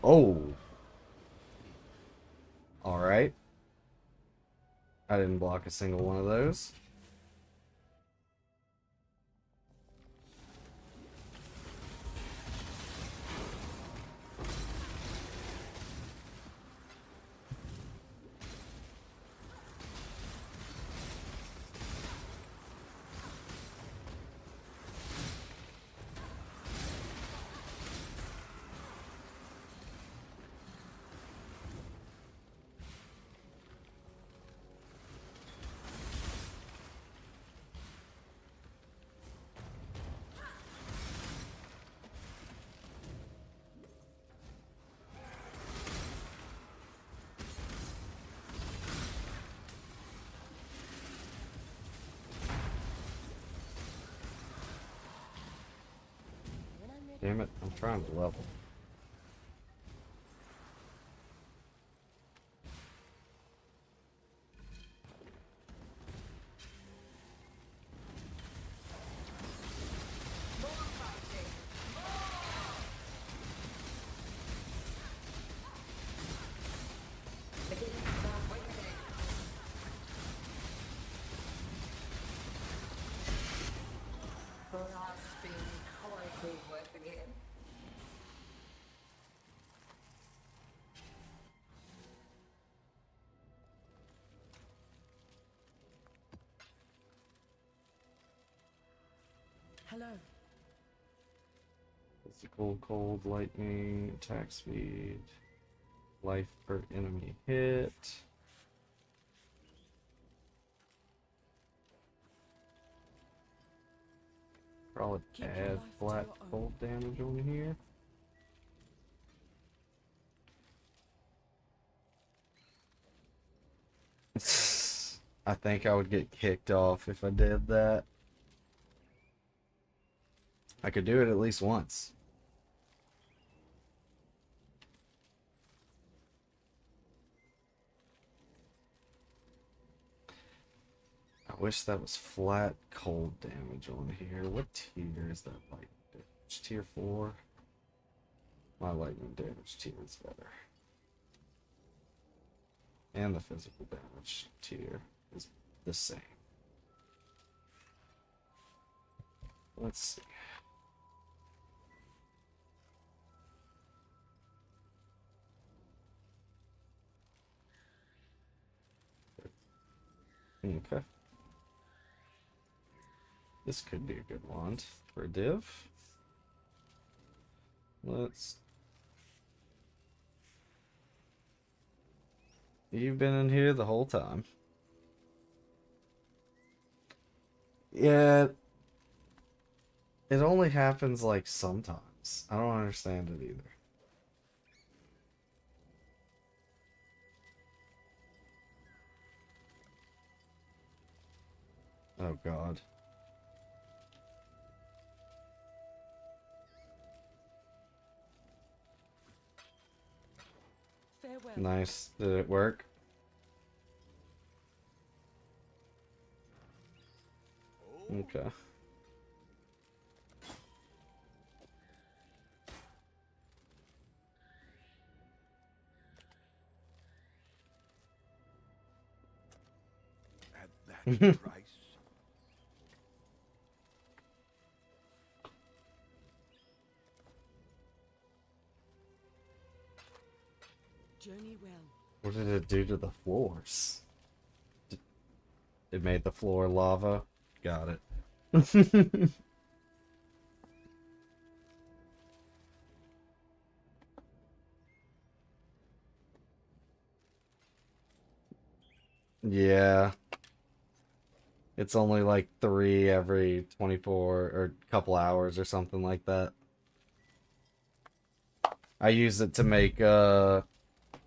Oh. All right. I didn't block a single one of those. Damn it, I'm trying to level. Hello. Physical, cold, lightning, attack speed, life per enemy hit. Probably Keep your add life to flat your own. cold damage on here. I think I would get kicked off if I did that. I could do it at least once. I wish that was flat cold damage on here. What tier is that lightning damage? Tier 4? My lightning damage tier is better. And the physical damage tier is the same. Let's see. Okay. This could be a good wand for a div. You've been in here the whole time. Yeah. It only happens like sometimes. I don't understand it either. Oh god. Farewell. Nice. Did it work? Okay. At that price. Journey well. What did it do to the floors? It made the floor lava. Got it. Yeah. It's only like 3 every 24 or couple hours or something like that. I use it to make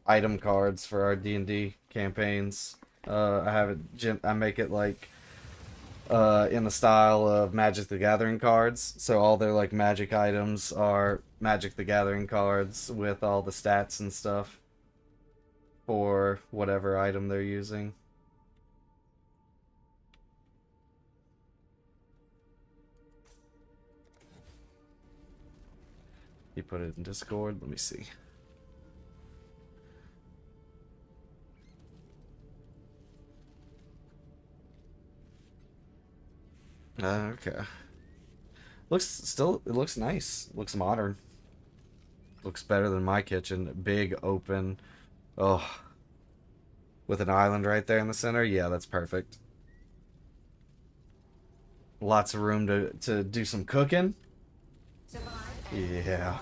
item cards for our D&D campaigns. I make it like in the style of Magic the Gathering cards. So all their like magic items are Magic the Gathering cards with all the stats and stuff for whatever item they're using. You put it in Discord. Let me see. Okay. It looks nice. Looks modern. Looks better than my kitchen. Big open. Oh. With an island right there in the center. Yeah, that's perfect. Lots of room to do some cooking. Yeah.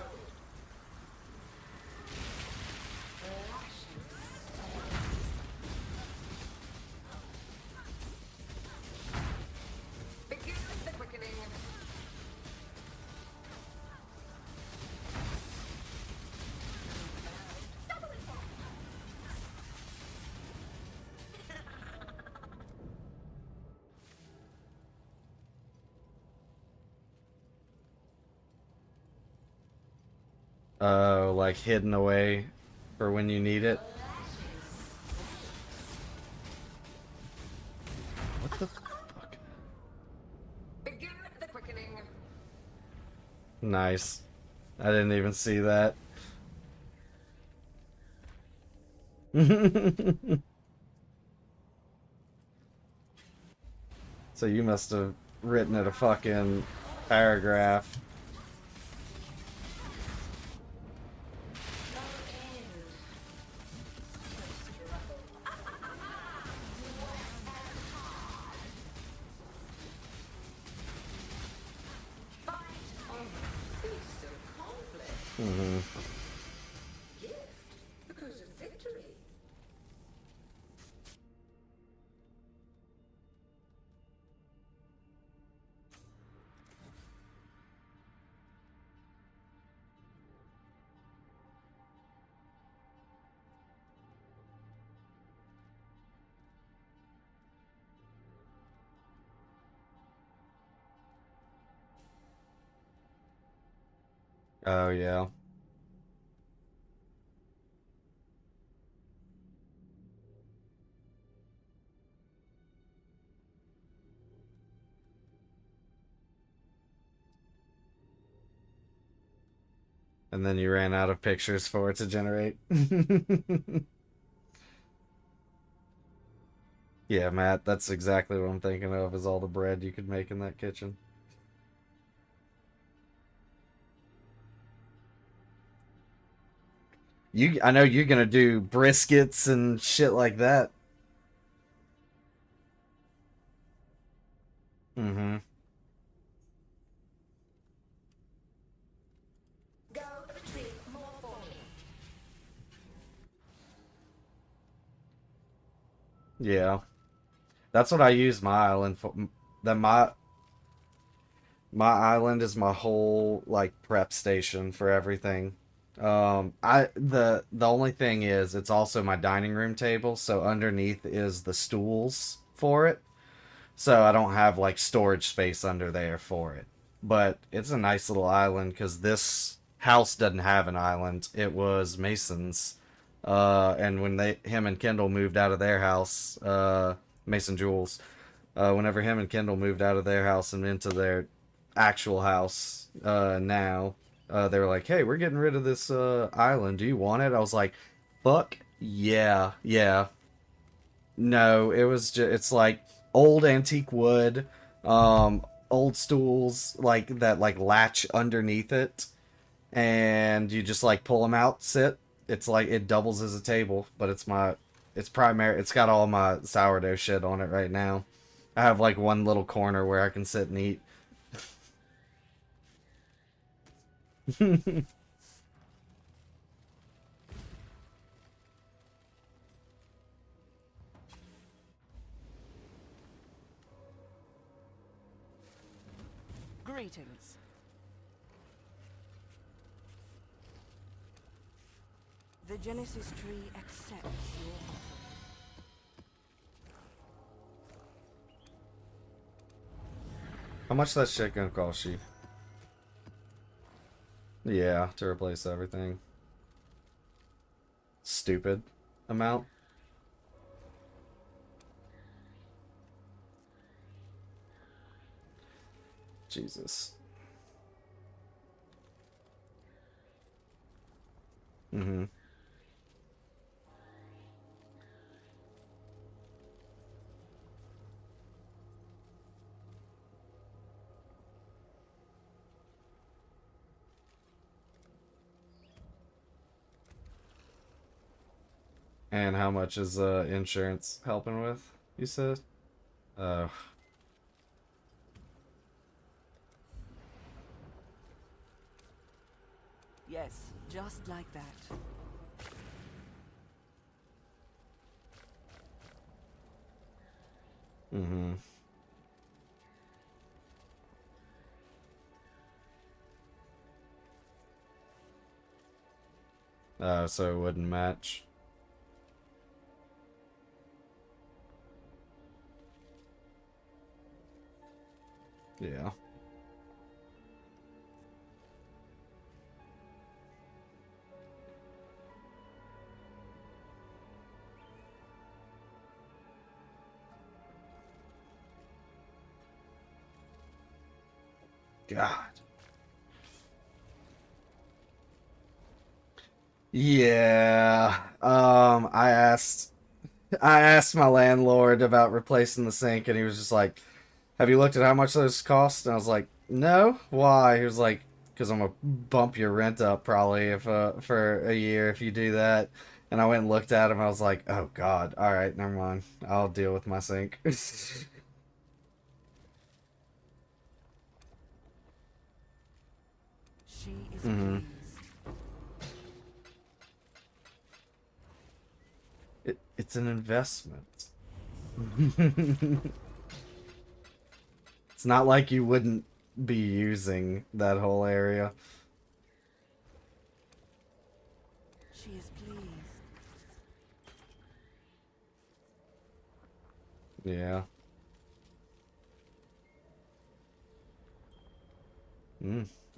Like hidden away for when you need it. What the fuck? Begin the quickening. Nice. I didn't even see that. So you must have written it a fucking paragraph. Mm-hmm. Because of victory. Oh yeah. And then you ran out of pictures for it to generate. Yeah, Matt, that's exactly what I'm thinking of, is all the bread you could make in that kitchen. I know you're gonna do briskets and shit like that. Mm-hmm. Go retrieve more for me. Yeah. That's what I use my island for. My island is my whole like prep station for everything. The only thing is it's also my dining room table, so underneath is the stools for it. So I don't have like storage space under there for it. But it's a nice little island because this house doesn't have an island. It was Mason's. And when him and Kendall moved out of their house, Mason Jules, whenever him and Kendall moved out of their house and into their actual house, now, they were like, "Hey, we're getting rid of this island. Do you want it?" I was like, "Fuck yeah, yeah." No, it was just, it's like old antique wood, old stools like that like latch underneath it, and you just like pull them out, sit. It's like it doubles as a table, but it's got all my sourdough shit on it right now. I have like one little corner where I can sit and eat. Greetings. The Genesis tree accepts your offering. How much that shit gonna cost you? Yeah, to replace everything. Stupid amount. Jesus. Mm-hmm. And how much is insurance helping with, you said? Uh, Yes, just like that. mm-hmm. So it wouldn't match. Yeah. God. Yeah. I asked my landlord about replacing the sink, and he was just like, "Have you looked at how much those cost?" And I was like, "No. Why?" He was like, "Because I'm gonna bump your rent up probably if for a year if you do that." And I went and looked at him. I was like, "Oh God. All right, never mind. I'll deal with my sink." She is hmm pleased. It's an investment. It's not like you wouldn't be using that whole area. She is pleased. Yeah.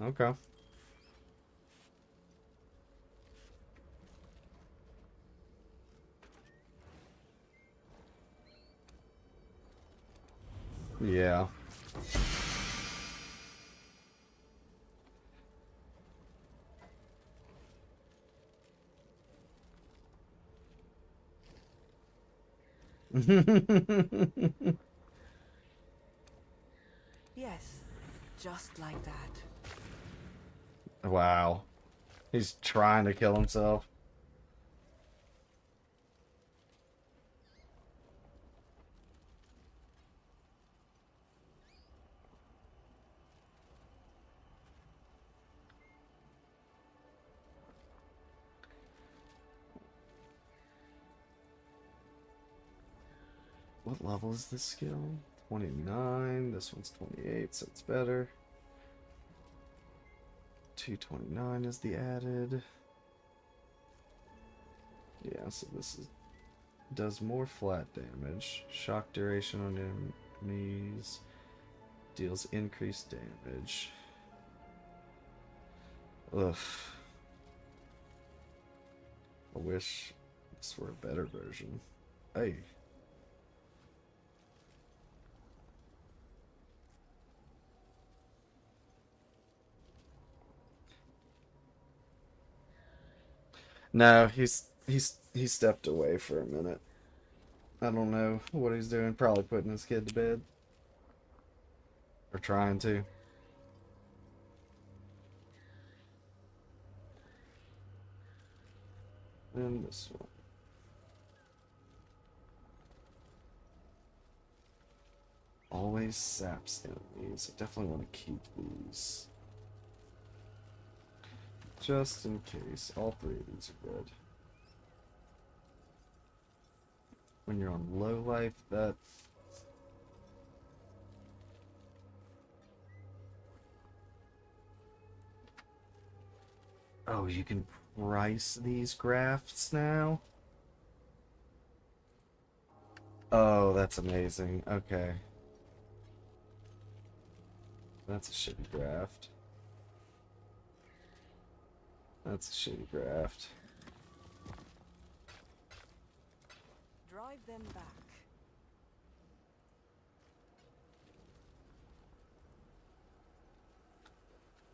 Okay. Yeah. Yes, just like that. Wow. He's trying to kill himself. What level is this skill? 29. This one's 28, so it's better. 229 is the added. Yeah, so this is does more flat damage. Shock duration on enemies. Deals increased damage. Ugh. I wish this were a better version. Hey. No, he stepped away for a minute. I don't know what he's doing. Probably putting his kid to bed. Or trying to. And this one. Always saps enemies. I definitely want to keep these. Just in case. All three of these are good. When you're on low life, that... Oh, you can price these grafts now? Oh, that's amazing. Okay. That's a shitty graft. That's a shitty graft. Drive them back.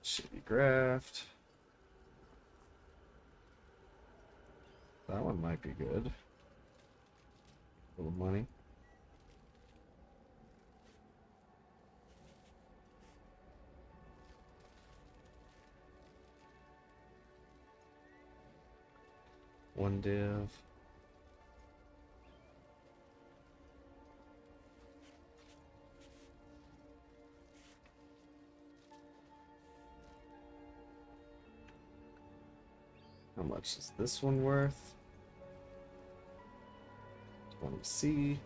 Shitty graft. That one might be good. A little money. One div. How much is this one worth? 20C.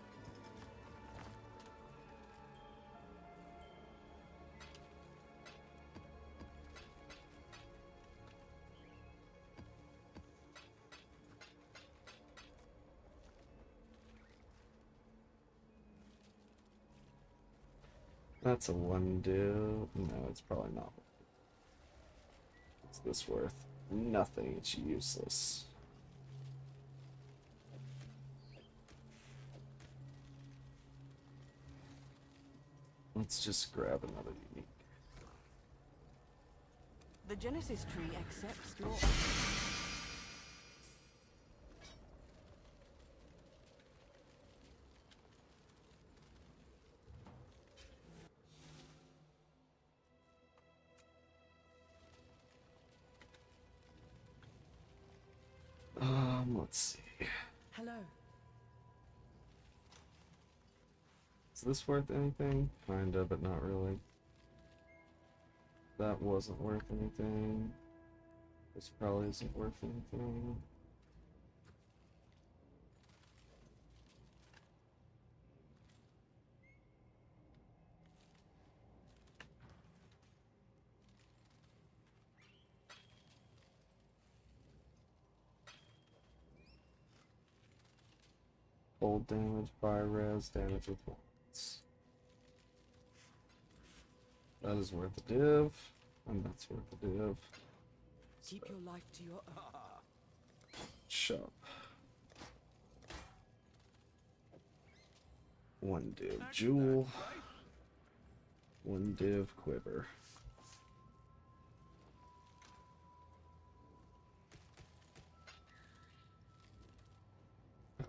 That's a one div. No, it's probably not. What's this worth? Nothing. It's useless. Let's just grab another unique. The Genesis tree accepts your... Let's see. Hello. Is this worth anything? Kinda, but not really. That wasn't worth anything. This probably isn't worth anything. Cold damage, fire res, damage with once. That is worth a div, and that's worth a div. Keep your life to your own. Shop. One div jewel. One div quiver.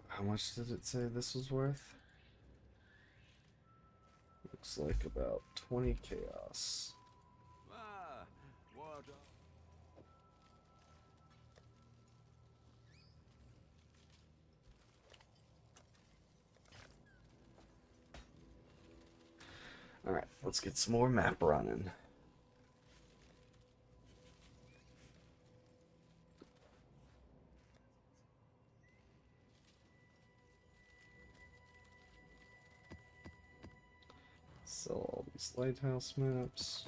How much did it say this was worth? Looks like about 20 chaos. Ah, what Alright, let's get some more map running. Sell all these lighthouse maps.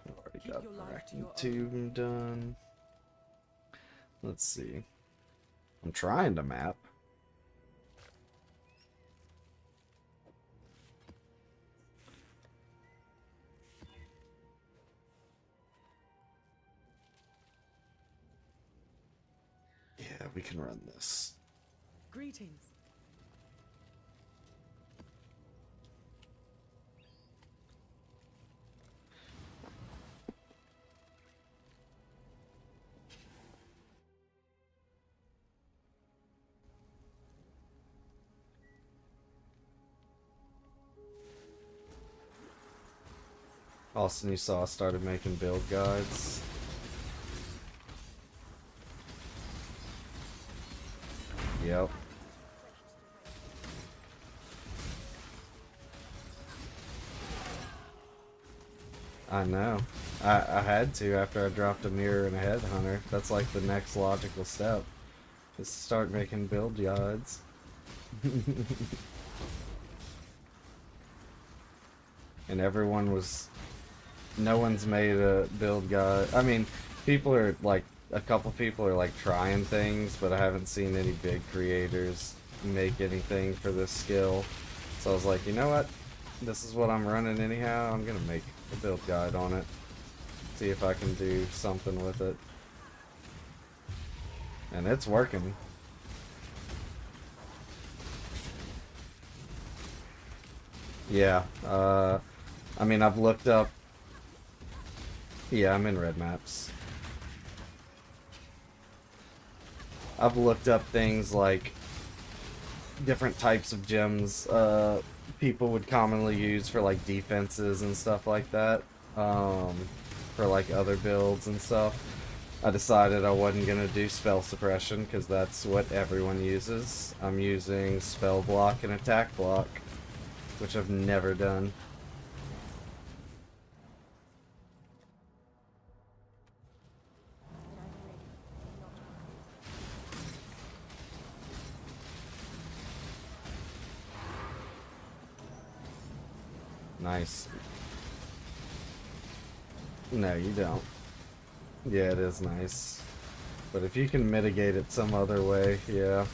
Already Keep got your life to your own. Tomb done. Let's see. I'm trying to map. Yeah, we can run this. Greetings. Austin, you saw I started making build guides. Yep. I know. I had to after I dropped a mirror and a headhunter. That's like the next logical step. Is to start making build guides. And everyone was... No one's made a build guide. I mean, people are like... A couple people are like trying things, but I haven't seen any big creators make anything for this skill. So I was like, you know what? This is what I'm running anyhow. I'm gonna make a build guide on it. See if I can do something with it. And it's working. Yeah, I mean, I've looked up... Yeah, I'm in red maps. I've looked up things like different types of gems people would commonly use for like defenses and stuff like that, for like other builds and stuff. I decided I wasn't gonna do spell suppression because that's what everyone uses. I'm using spell block and attack block, which I've never done. Nice. No, you don't. Yeah, it is nice. But if you can mitigate it some other way, yeah.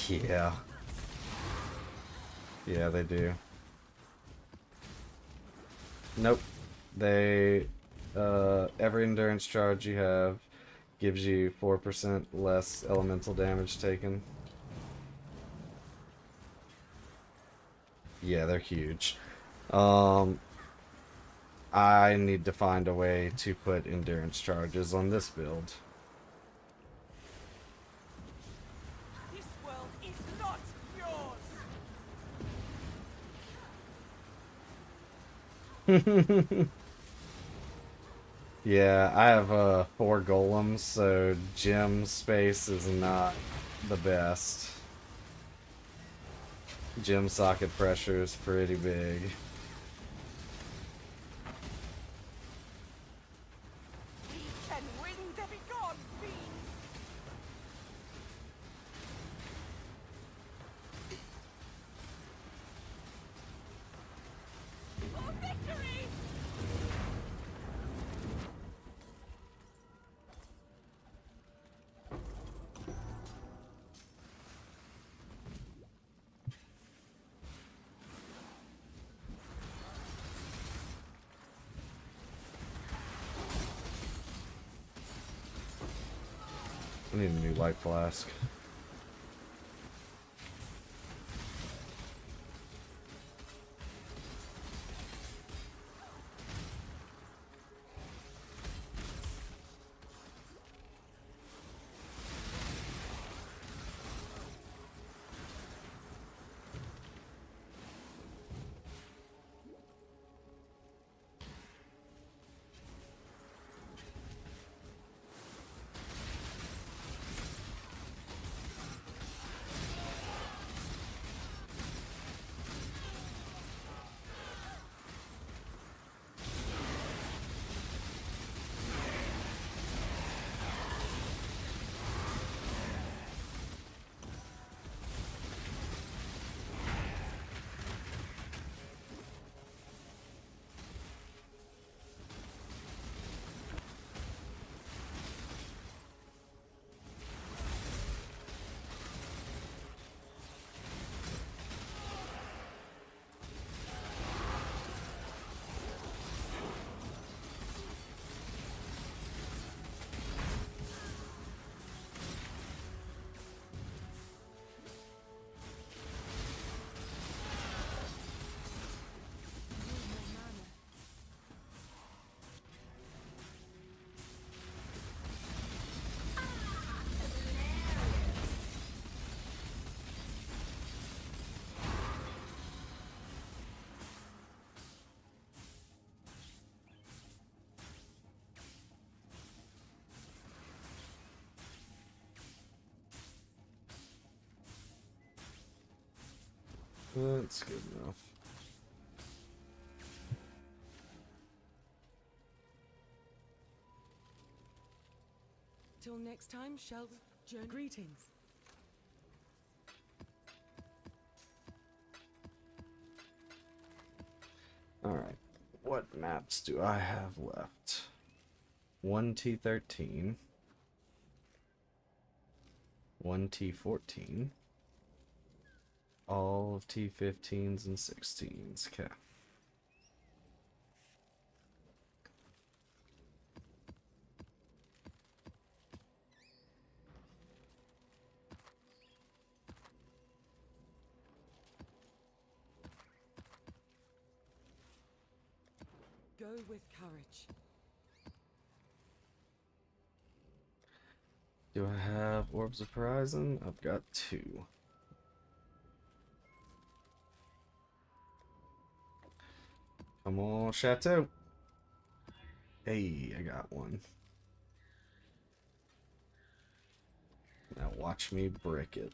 Yeah. Yeah, they do. Nope. They, every endurance charge you have gives you 4% less elemental damage taken. Yeah, they're huge. I need to find a way to put endurance charges on this build. This world is not yours! Yeah, I have 4 golems, so gem space is not the best. Gem socket pressure is pretty big. We can win the begone, fiends! For victory! I need a new light flask. That's good enough. Till next time, shall we? Greetings. Alright. What maps do I have left? 1 T13. 1 T14. All of T15s and 16s. Okay. Go with courage. Do I have Orbs of Horizon? I've got 2. Come on, Chateau. Hey, I got one. Now watch me brick it.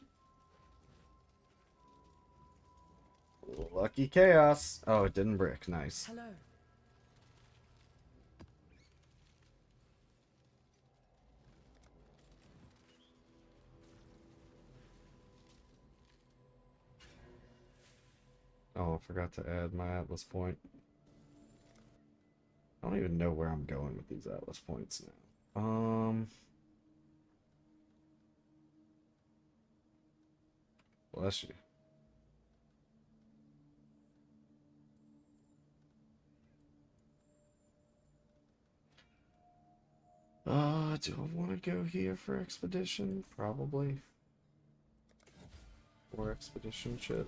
Lucky chaos. Oh, it didn't brick. Nice. Hello. Oh, I forgot to add my Atlas point. I don't even know where I'm going with these Atlas points now. Bless you. Do I want to go here for expedition? Probably. Or expedition shit.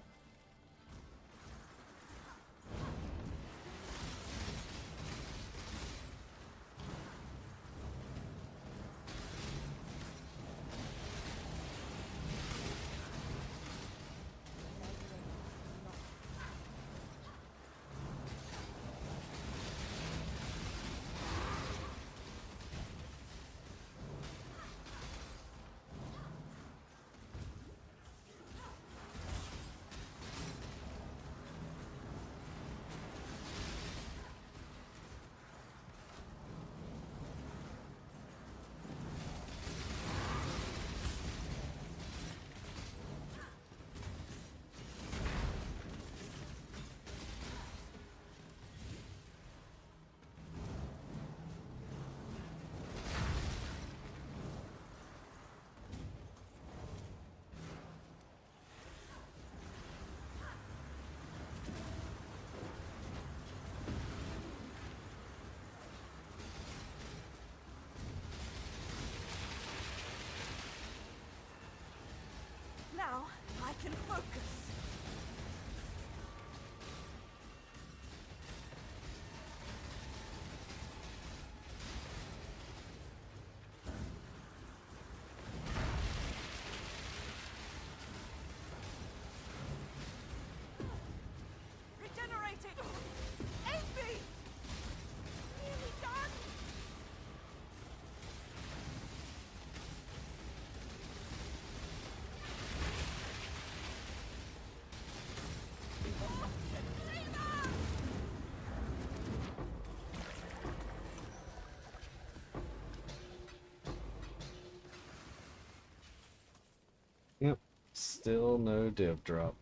Still no div drop.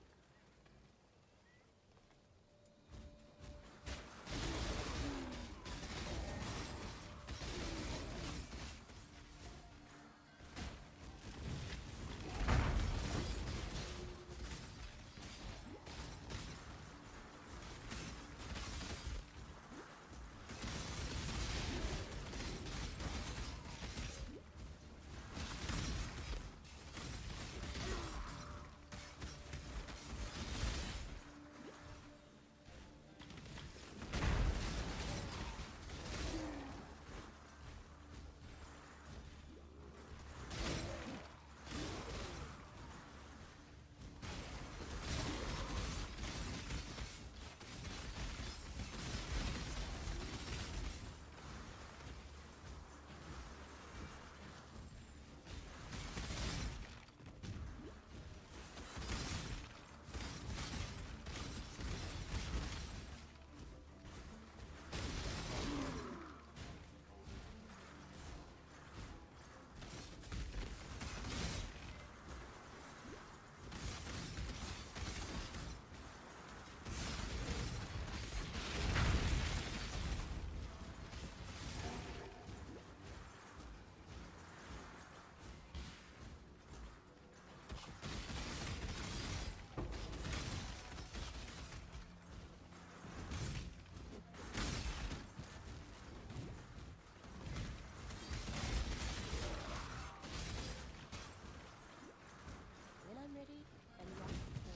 When I'm ready and not before.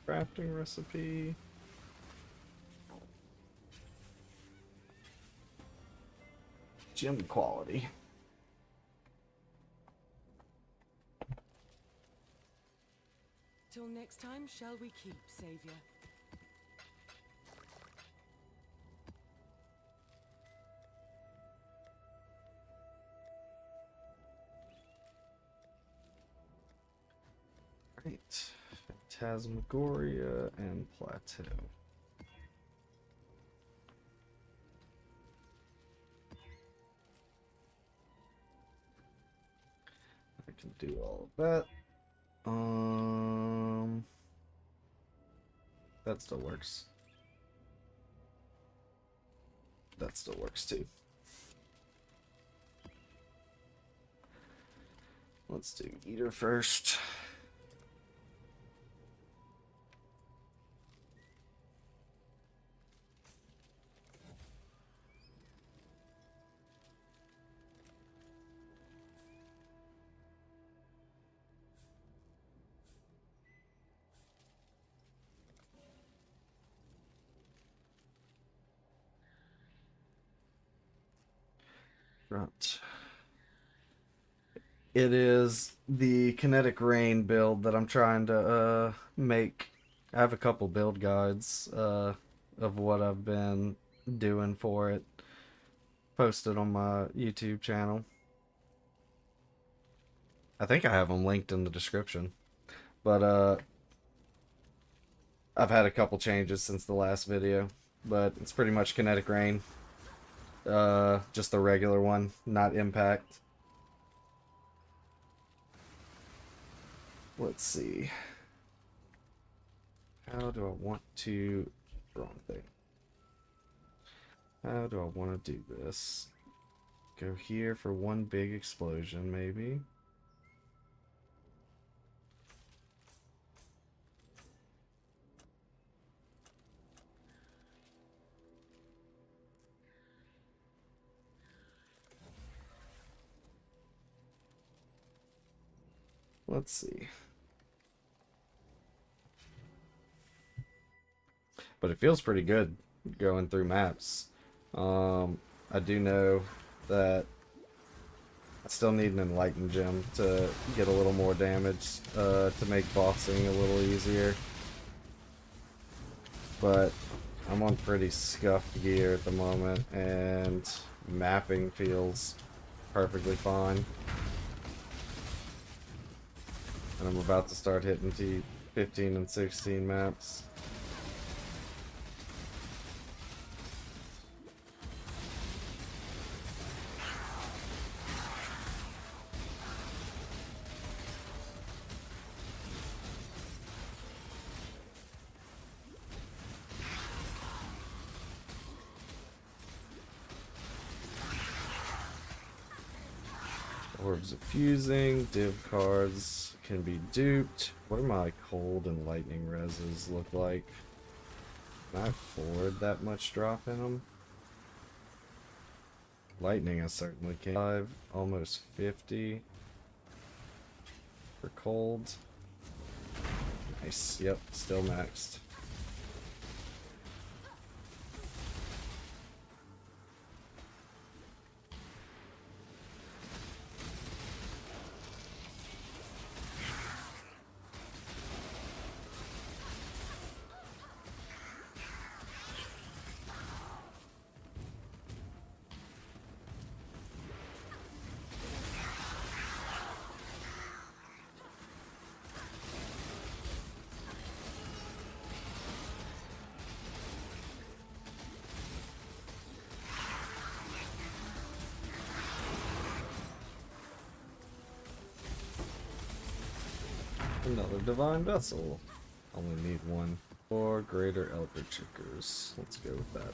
Crafting recipe. Gem quality. Till next time, shall we keep, Savior? Right. Phantasmagoria and Plateau. I can do all of that. That still works. That still works too. Let's do Eater first. Right. It is the Kinetic Rain build that I'm trying to make. I have a couple build guides of what I've been doing for it posted on my YouTube channel. I think I have them linked in the description. But I've had a couple changes since the last video, but it's pretty much Kinetic Rain. Just the regular one, not Impact. Let's see. How do I want to... Wrong thing. How do I want to do this? Go here for one big explosion, maybe. Let's see. But it feels pretty good going through maps. I do know that I still need an Enlightened gem to get a little more damage to make bossing a little easier. But I'm on pretty scuffed gear at the moment, and mapping feels perfectly fine. And I'm about to start hitting T15 and 16 maps. Orbs of fusing, div cards can be duped. What do my cold and lightning reses look like? Can I afford that much drop in them? Lightning I certainly can. 5, almost 50 for cold. Nice, yep, still maxed. Another divine vessel. Only need one. Or greater eldritch chickers. Let's go with that.